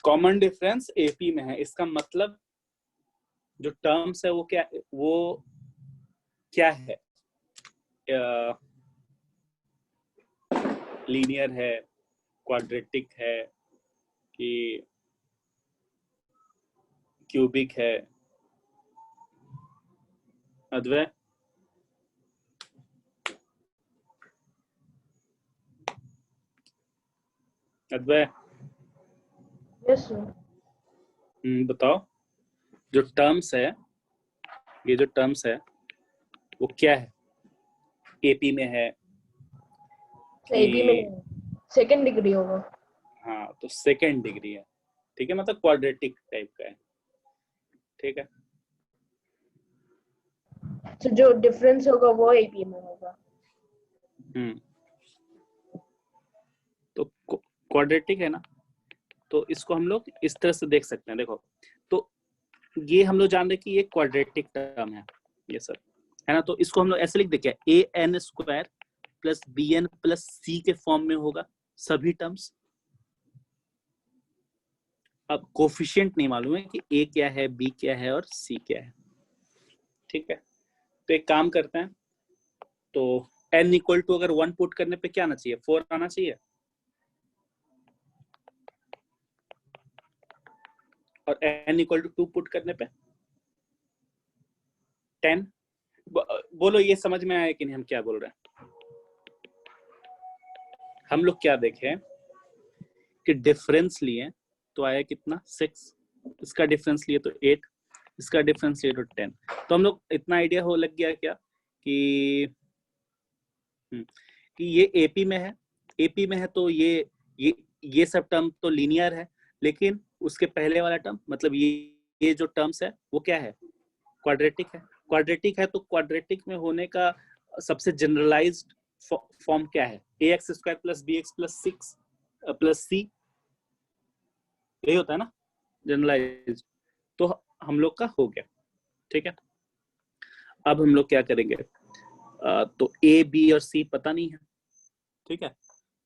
Common difference AP में है, इसका मतलब जो टर्म्स है वो क्या है, लीनियर है, क्वाड्रेटिक है कि क्यूबिक है? Advait, Advait, yes sir. बताओ, जो टर्म्स है, ये जो टर्म्स है वो क्या है? एपी में है एबी में कि? नहीं, सेकंड डिग्री होगा। हाँ, तो सेकेंड डिग्री है, ठीक है, मतलब क्वाड्रेटिक टाइप का है, ठीक है। तो जो डिफरेंस होगा वो एबी में होगा। तो क्वाड्रेटिक है ना, तो इसको हम लोग इस तरह से देख सकते हैं। देखो, तो ये हम लोग जान रहे कि ये क्वाड्रेटिक टर्म है, ये सब है ना, तो इसको हम लोग ऐसे लिख दे क्या, a n square plus b n plus c के फॉर्म में होगा सभी टर्म्स। अब कोफिशिएंट नहीं मालूम है कि ए क्या है, बी क्या है और सी क्या है, ठीक है। तो एक काम करते हैं, तो n इक्वल टू अगर 1 पुट करने पे क्या आना चाहिए, 4 आना चाहिए, और n इक्वल टू 2 पुट करने पे 10। बोलो ये समझ में आया कि नहीं हम क्या बोल रहे हैं? हम लोग क्या देखें कि डिफरेंस लिए तो आया कितना, 6, इसका डिफरेंस लिए तो 8, इसका डिफरेंस लिए तो 10। तो हम लोग इतना आइडिया हो लग गया क्या कि ये एपी में है, एपी में है तो ये सब टर्म तो लीनियर है, लेकिन उसके पहले वाला टर्म मतलब ये जो टर्म्स है वो क्या है, क्वाड्रेटिक है। क्वाड्रेटिक है तो क्वाड्रेटिक में होने का सबसे जनरलाइज्ड फॉर्म क्या है, ax square plus b x plus 6 plus c, यही होता है ना जनरलाइज्ड। तो हम लोग का हो गया, ठीक है। अब हम लोग क्या करेंगे, तो ए बी और सी पता नहीं है, ठीक है,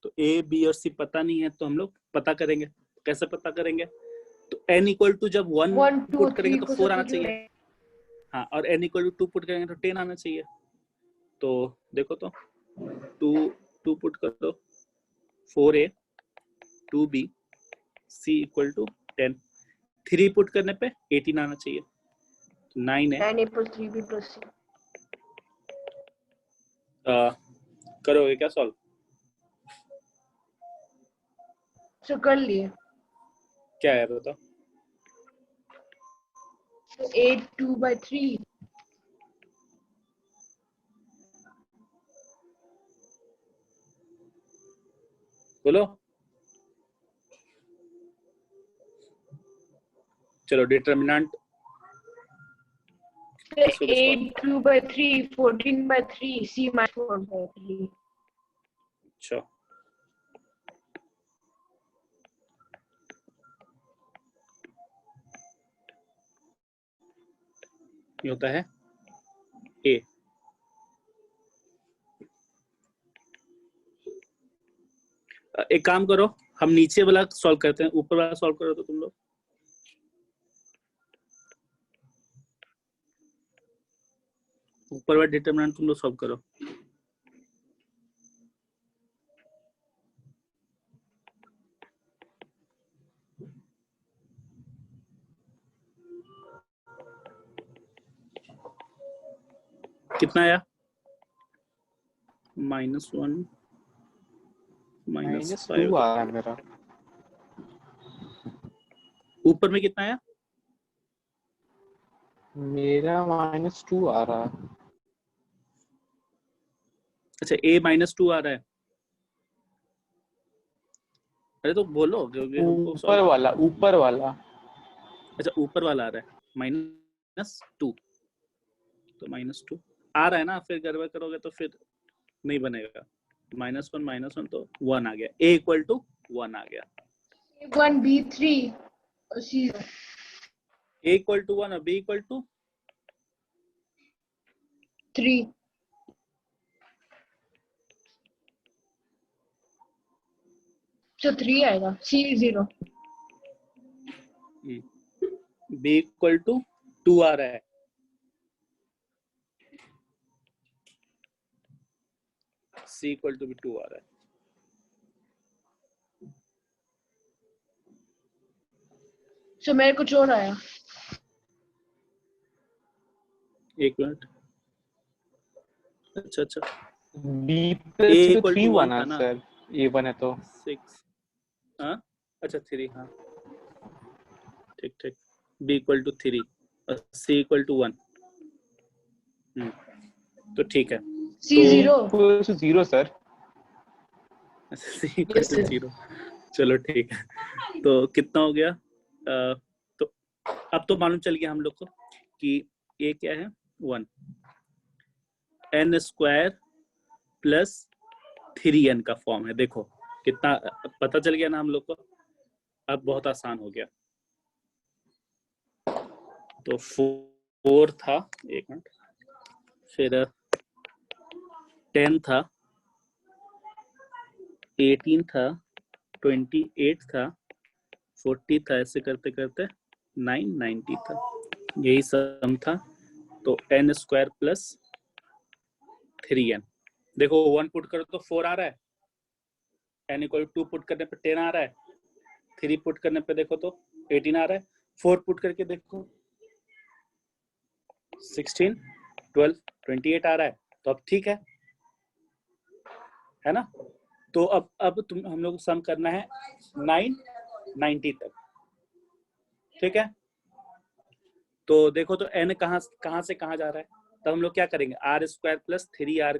तो ए बी और सी पता नहीं है, तो हम लोग पता करेंगे। कैसे पता करेंगे, तो n इक्वल टू जब 1 1 2 पुट करेंगे 3 तो 4 आना चाहिए, हाँ, और n इक्वल टू 2 पुट करेंगे तो 10 आना चाहिए। तो देखो, तो 2 पुट करो, 4a 2b c equal to 10, 3 put करने पे 18 आना चाहिए, 9 है। 9a plus 3b plus c। करोगे क्या सॉल्व? तो कर लिए। क्या है बताओ? तो 8 2 by 3। बोलो, चलो डिटरमिनेंट तो 8 2 by 3 14 by 3 c minus 4 by 3। अच्छा, ये होता है ए। एक काम करो, हम नीचे वाला सॉल्व करते हैं, ऊपर वाला सॉल्व करो तो तुम लोग। ऊपर वाला डिटरमिनेंट तुम लोग सॉल्व करो। कितना आया, -1 -2 आ रहा है मेरा। ऊपर में कितना आया? मेरा -2 आ रहा है। अच्छा, a -2 आ रहा है। अरे तो बोलो क्योंकि हमको ऊपर वाला, ऊपर वाला। अच्छा, ऊपर वाला आ रहा है -2, तो -2 आ रहा है ना, फिर गड़बड़ करोगे तो फिर नहीं बनेगा। -1 तो 1 आ गया, a इक्वल टू 1 आ गया, a1 b3 और c a इक्वल टू 1 और b इक्वल टू 3। तो 3 आएगा, c 0। b इक्वल टू 2 आ रहा है, c इक्वल टू भी 2 आ रहा है। So मेरे कुछ और आया. एक मिनट. अच्छा अच्छा, B A plus equal 3 to 1 1 था है ना. सर, A1 है तो 6. हाँ अच्छा 3. हाँ ठीक ठीक. B equal to 3 और C equal to 1. तो ठीक है. C 0. equals to 0 sir. C equal Yes, to sir. 0. चलो ठीक है. तो कितना हो गया? तो अब तो मालूम चल गया हम लोग को कि ये क्या है, 1 n स्क्वायर प्लस 3n का फॉर्म है. देखो कितना पता चल गया ना हम लोग को. अब बहुत आसान हो गया. तो 4 था, एक मिनट, फिर 10 था, 18 था, 28 था, 40 था, ऐसे करते करते 990 था. यही सम था. तो n स्क्वायर प्लस 3n. देखो 1 पुट करो तो 4 आ रहा है, n इक्वल 2 पुट करने पे 10 आ रहा है, 3 पुट करने पे देखो तो 18 आ रहा है, 4 पुट करके देखो 16, 12, 28 आ रहा है. तो अब ठीक है ना. तो अब हम लोग को सम करना है 990 तक. ठीक है. तो देखो तो n कहाँ से कहाँ जा रहा है. तब हम लोग क्या करेंगे, आर स्क्वायर प्लस 3r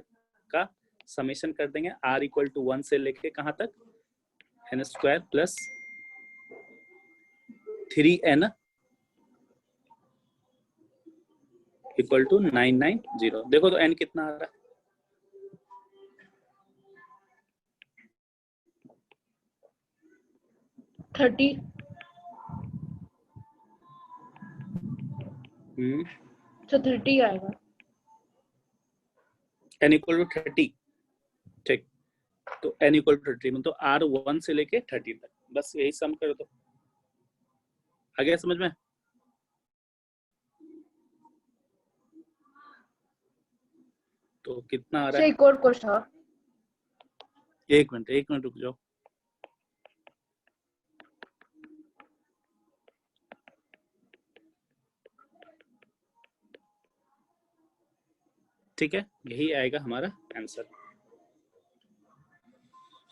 का समेशन कर देंगे. r इक्वल टू 1 से लेके कहाँ तक, n square plus 3n equal to 990. देखो तो n कितना आ रहा है. थर्टी. तो 30 आएगा. n equal to 30. ठीक. तो n इक्वल टू 30 मतलब r 1 से लेके 30 तक. बस यही सम कर दो. आ गया समझ में. तो कितना आ रहा से है. एक और क्वेश्चन था. एक मिनट रुक जाओ. ठीक है, यही आएगा हमारा आंसर.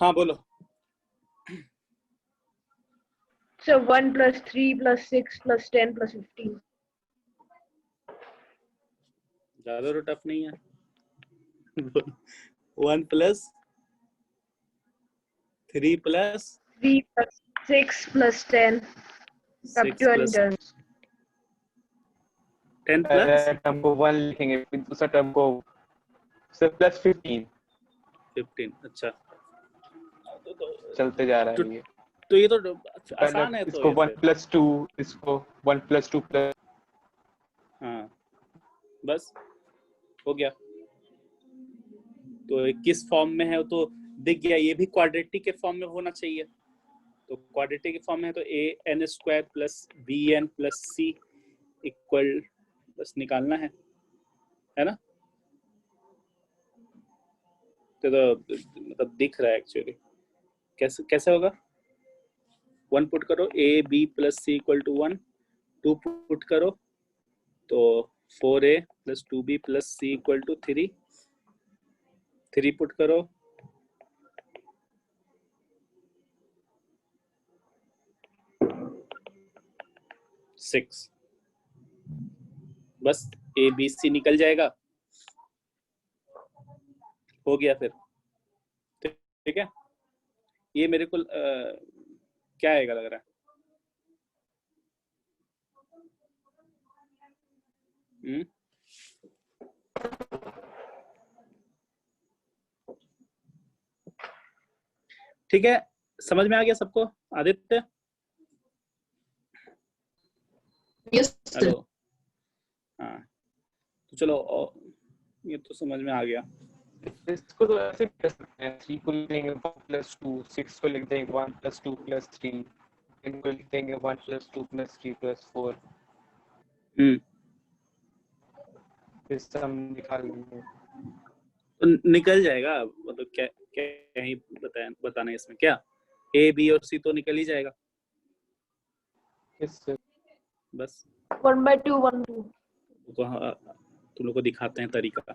हाँ बोलो. So 1 plus 3 plus 6 plus 10 plus 15. ज्यादा तो टफ नहीं है. 1 plus 3 plus 3 plus 6 plus 10 up 6 to plus 10. 10 पहले प्लस टर्म को 1 लिखेंगे, फिर दूसरा टर्म को सर प्लस 15 15. अच्छा चलते जा रहा है ये. तो ये तो पहले आसान है. तो इसको ये 1 फिर plus 2, इसको 1 plus 2 plus हाँ बस हो गया. तो किस फॉर्म में है तो दिख गया. ये भी क्वाड्रेटिक के फॉर्म में होना चाहिए. तो क्वाड्रेटिक के फॉर्म में है तो a n square plus b n plus c equal, बस निकालना है ना. तो मतलब दिख रहा है एक्चुअली. कैसे होगा. 1 पुट करो a b plus c equal to 1. 2 put करो तो 4a plus 2b plus c equal to 3. 3 put करो 6. बस a b c निकल जाएगा. हो गया फिर. ठीक है. ये मेरे को क्या आएगा लग रहा है. ठीक है, समझ में आ गया सबको. Aditya Yes, sir. हेलो. हाँ तो चलो ये तो समझ में आ गया. इसको तो ऐसे भी कर सकते हैं. 3 को लिख देंगे 1 plus 2, 6 को लिख देंगे 1 plus 2 plus 3, इनको लिख देंगे 1 plus 2 plus 3 plus 4. फिर सम निकाल लेंगे. तो निकल जाएगा. मतलब क्या क्या ही बताना है इसमें. क्या a b और c तो निकल ही जाएगा. Yes, sir. बस 1/2 1 2 तुम लोग को दिखाते हैं तरीका।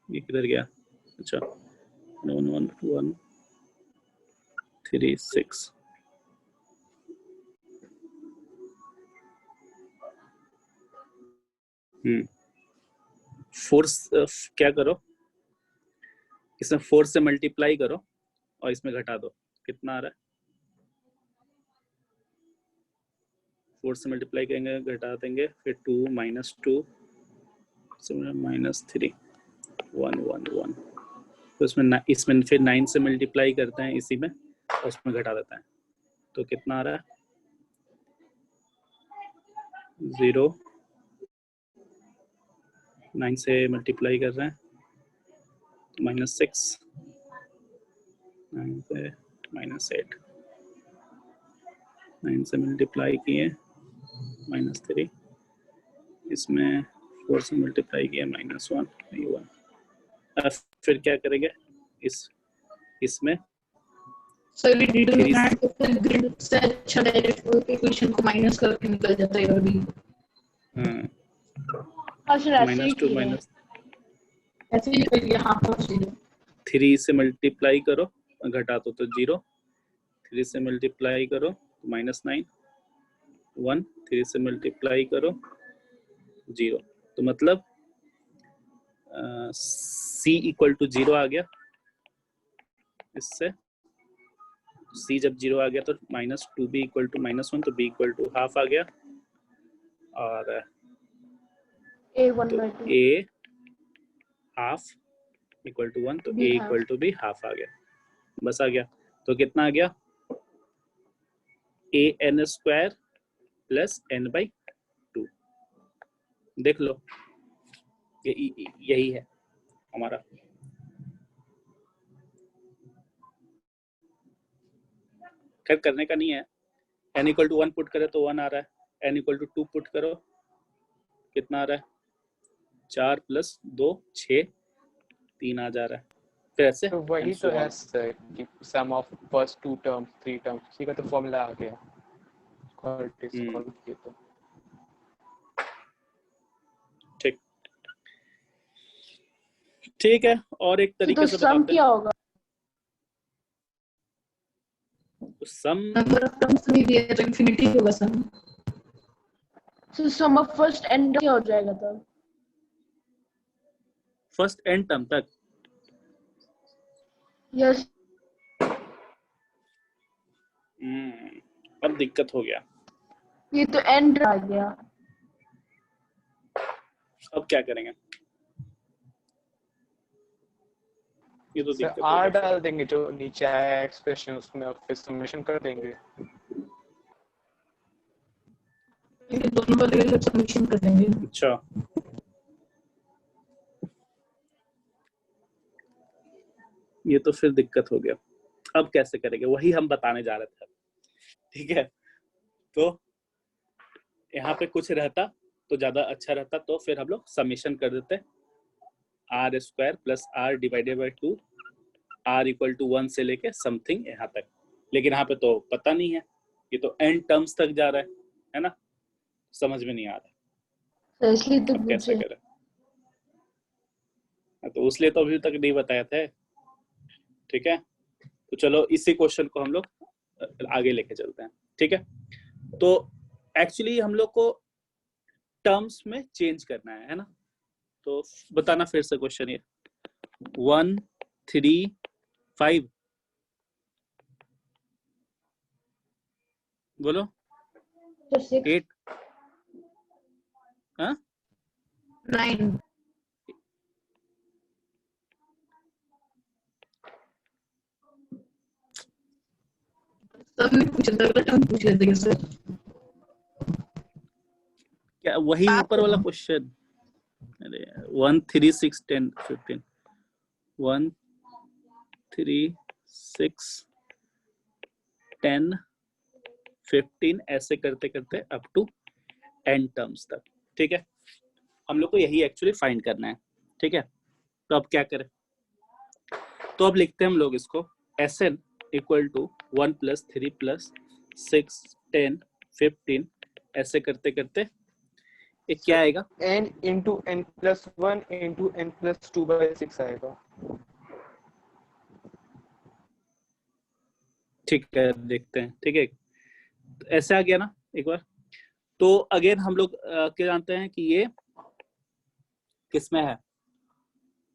ये किधर गया? अच्छा 1 1 1 3 6 फोर्स क्या करो, इसमें 4 से मल्टीप्लाई करो और इसमें घटा दो, कितना आ रहा है? 4 से मल्टीप्लाई करेंगे, घटा देंगे, फिर 2 -2 -3 1 1 1, तो इसमें फिर 9 से मल्टीप्लाई करते हैं इसी में और उसमें घटा देते हैं, तो कितना आ रहा है? 0 9 से मल्टीप्लाई कर रहे हैं -6 9 से -8 9 से मल्टीप्लाई किए -3, इसमें 4 से मल्टीप्लाई किया -1 ये 1। अब फिर क्या करेंगे इसमें सर ग्रिड में तो फिर ग्रिड से अच्छा डायरेक्ट इक्वेशन को माइनस करके निकल जाता है अभी। -2 माइनस ऐसे ही निकल गया। हाँ पहुंच गया। 3 से मल्टीप्लाई करो, घटा दो तो 0, 3 से मल्टीप्लाई करो -9 1, 3 से मल्टीप्लाई करो 0, तो मतलब C = 0 आ गया। इससे C जब 0 आ गया तो -2B = -1, तो B = ½ आ गया, और A 1/2 A ½ = 1, तो A = B ½ आ गया, बस आ गया। तो कितना आ गया? AN² + n/2। देख लो, यही है हमारा। खैर करने का नहीं है, n = 1 पुट करे तो 1 आ रहा है, n = 2 पुट करो, कितना आ रहा है? 4 + 2 6 3 आ जा रहा है। फिर ऐसे तो वही तो है सर कि सम ऑफ फर्स्ट 2 टर्म्स 3 टर्म्स, इसी का तो फॉर्मूला आ गया। सॉल्व किए तो ठीक है। और एक तरीके से सम क्या होगा? सम नंबर ऑफ टर्म्स में दिया तो इंफिनिटी होगा सम। तो सम ऑफ फर्स्ट एंड क्या हो जाएगा तब? फर्स्ट n टर्म तक। यस। अब दिक्कत हो गया। ये तो एंड आ गया। अब क्या करेंगे? ये तो दिक्कत हो आर गया। डाल देंगे जो नीचे आया एक्सप्रेशन, उसमें और फिर समेशन कर देंगे। ये दोनों वाले समेशन कर देंगे। अच्छा, ये तो फिर दिक्कत हो गया। अब कैसे करेंगे? वही हम बताने जा रहे थे। ठीक है, तो यहाँ पे कुछ रहता तो ज्यादा अच्छा रहता, तो फिर हम लोग समेशन कर देते r² + r / 2 r = 1 से लेके समथिंग यहाँ तक। लेकिन यहाँ पे तो पता नहीं है, ये तो n टर्म्स तक जा रहा है ना, समझ में नहीं आ रहा तो इसलिए तो कैसे पूछे। करें। तो उसलिए तो अभी तक नहीं बताया था। ठीक है, तो चलो इसी क्वेश्चन को हम लोग आगे लेके चलते हैं। ठीक है, तो एक्चुअली हम लोग को टर्म्स में चेंज करना है ना, तो बताना फिर से क्वेश्चन। ये 1 3 5 बोलो। तो 6 8 हाँ 9 सबने पूछा था, अगला टर्म पूछ लेते हैं सर। क्या वही ऊपर वाला क्वेश्चन? अरे 1 3 6 10 15 1 3 6 10 15 ऐसे करते करते अप टू n टर्म्स तक। ठीक है, हम लोग को यही एक्चुअली फाइंड करना है। ठीक है, तो अब क्या करें? तो अब लिखते हैं हम लोग इसको Sn इक्वल टू 1 + 3 + 6 10 15 ऐसे करते करते ये क्या आएगा? n into n plus 1 into n plus 2/6 आएगा। ठीक है, देखते हैं। ठीक है, ऐसे आ गया ना एक बार। तो अगेन हम लोग क्या जानते हैं कि ये किसमें है,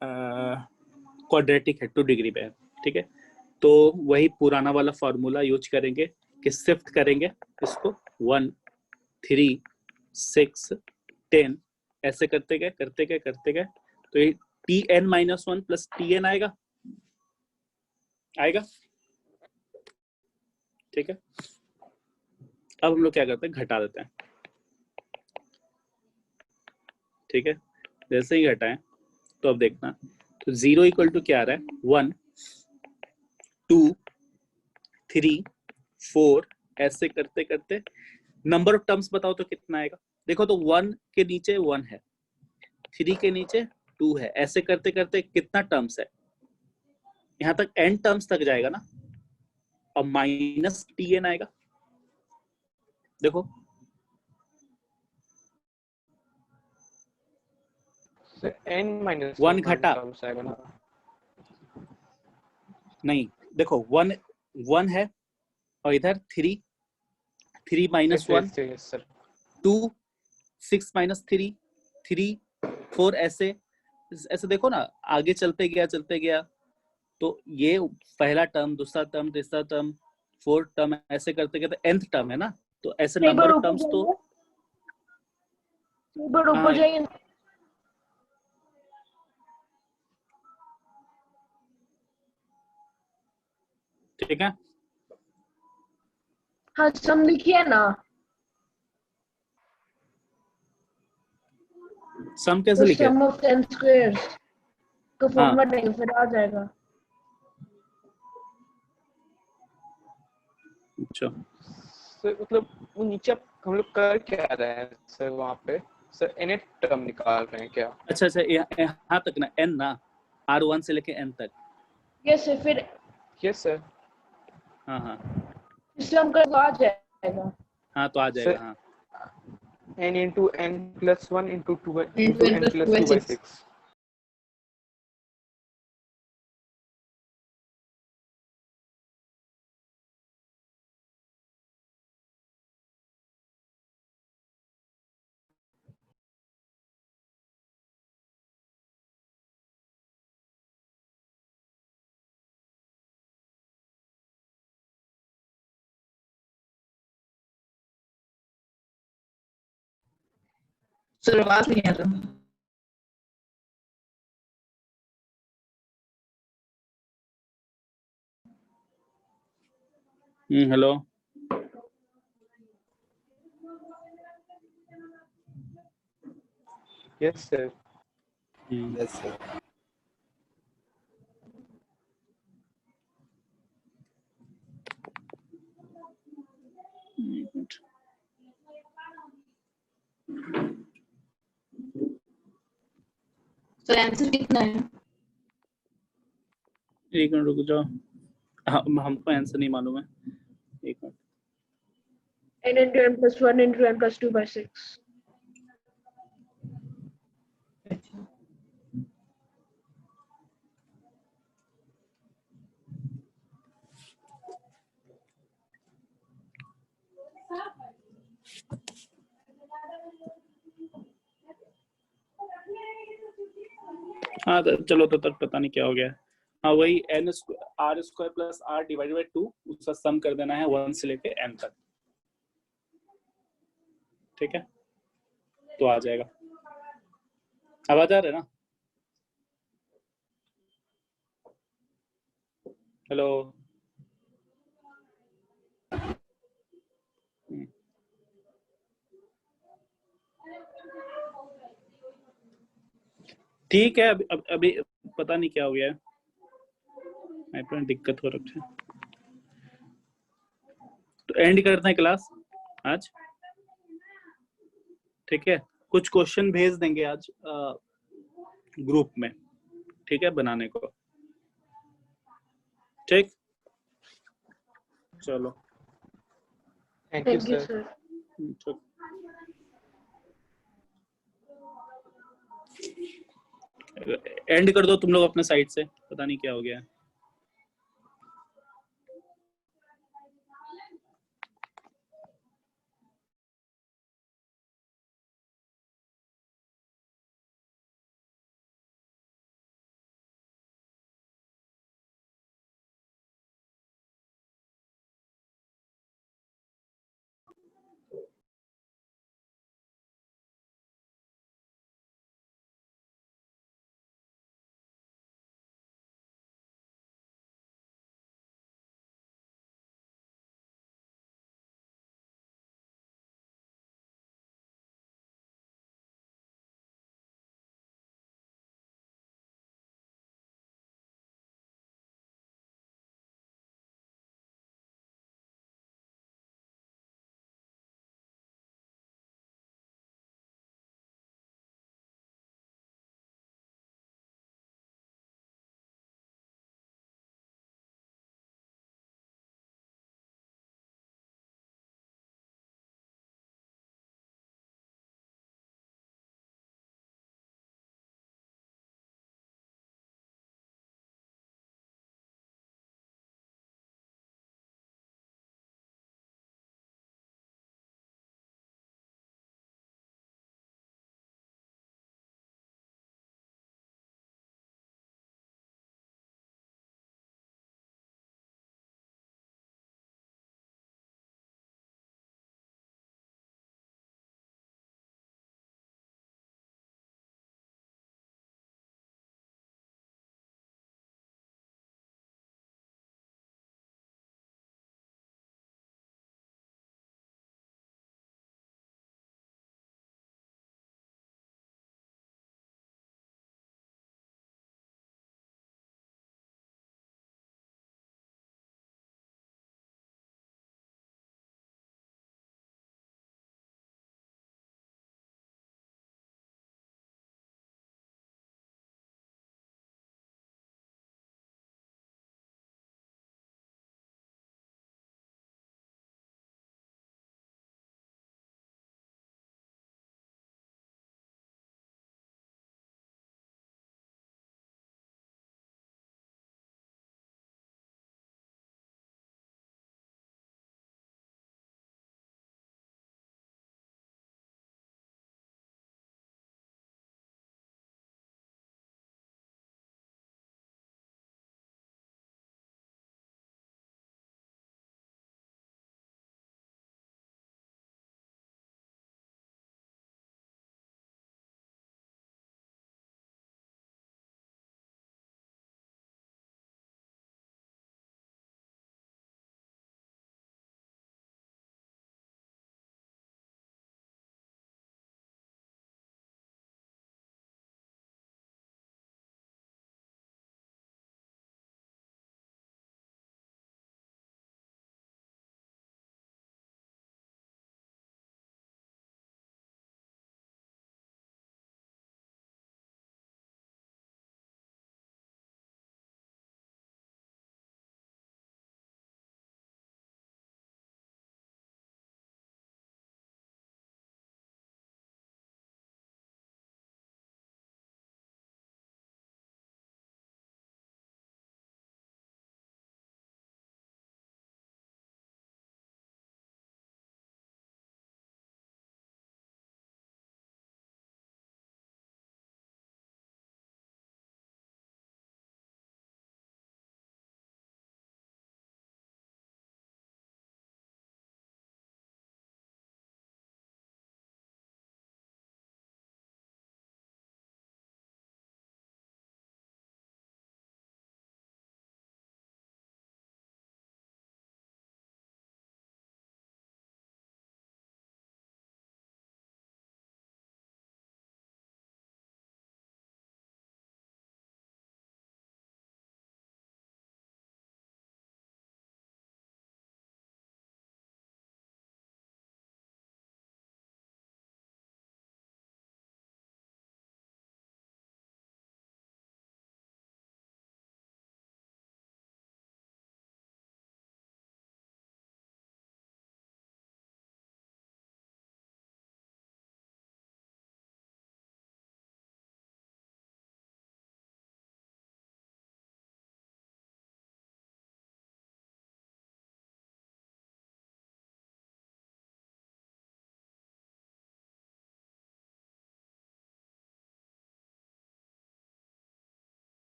क्वाड्रेटिक है, 2 डिग्री पे है। ठीक है, तो वही पुराना वाला फॉर्मूला यूज करेंगे कि शिफ्ट करेंगे इसको 1 3 6 10 ऐसे करते गए तो ये Tn-1 + Tn आएगा। ठीक है, अब हम लोग क्या करते हैं, घटा देते हैं। ठीक है, जैसे ही घटाएं तो अब देखना, तो 0 इक्वल टू क्या आ रहा है, 1 2 3 4 ऐसे करते करते नंबर ऑफ टर्म्स बताओ तो कितना आएगा। देखो तो 1 के नीचे 1 है, 3 के नीचे 2 है, ऐसे करते करते कितना टर्म्स है, यहां तक n टर्म्स तक जाएगा ना, और माइनस Tn आएगा। देखो So n minus 1 घटा terms आएगा ना। नहीं, देखो 1 है और इधर 3 minus 1 yes sir 2 6 minus 3 3 4 ऐसे देखो ना, आगे चलते गया तो ये पहला टर्म, दूसरा टर्म, तीसरा टर्म, फोर्थ टर्म ऐसे करते करते nth टर्म है ना, तो ऐसे नंबर ऑफ टर्म्स तो ऊपर जाइए। ठीक है। हाँ, सम लिखिए ना। सम कैसे लिखे? सम ऑफ 10 स्क्वायर्स का फॉर्मूला नहीं, फिर आ जाएगा। अच्छा, सर मतलब वो नीचे हम लोग कर क्या रहे हैं सर, वहाँ पे सर nth टर्म निकाल रहे हैं क्या? अच्छा यहाँ तक ना, n ना, R1 से लेके n तक। यस सर, फिर यस सर। हाँ सम कर आ जाएगा। हाँ, तो आ जाएगा। हाँ, n into n plus 1 into 2 Into into n plus 2/6 sir आवाज नहीं आ रहा। Hello. Yes sir. Yes, sir. Sir answer कितना है? एक मिनट रुक जाओ, हमको आंसर नहीं मालूम है, एक minute. n into n plus 1 into n plus 2/6। हाँ तो चलो, तो तक पता नहीं क्या हो गया। हाँ, वही n r square plus r divided by 2, उसका सम कर देना है 1 से लेके n तक। ठीक है, तो आ जाएगा। आवाज आ रहा है ना? हेलो। ठीक है, अभी पता नहीं क्या हो गया है, मेरे दिक्कत हो रखी है। तो एंड करते हैं क्लास आज। ठीक है, कुछ क्वेश्चन भेज देंगे आज ग्रुप में, ठीक है, बनाने को। ठीक। चलो thank you thank you sir. Sir. चलो। एंड कर दो तुम लोग अपने साइड से, पता नहीं क्या हो गया है।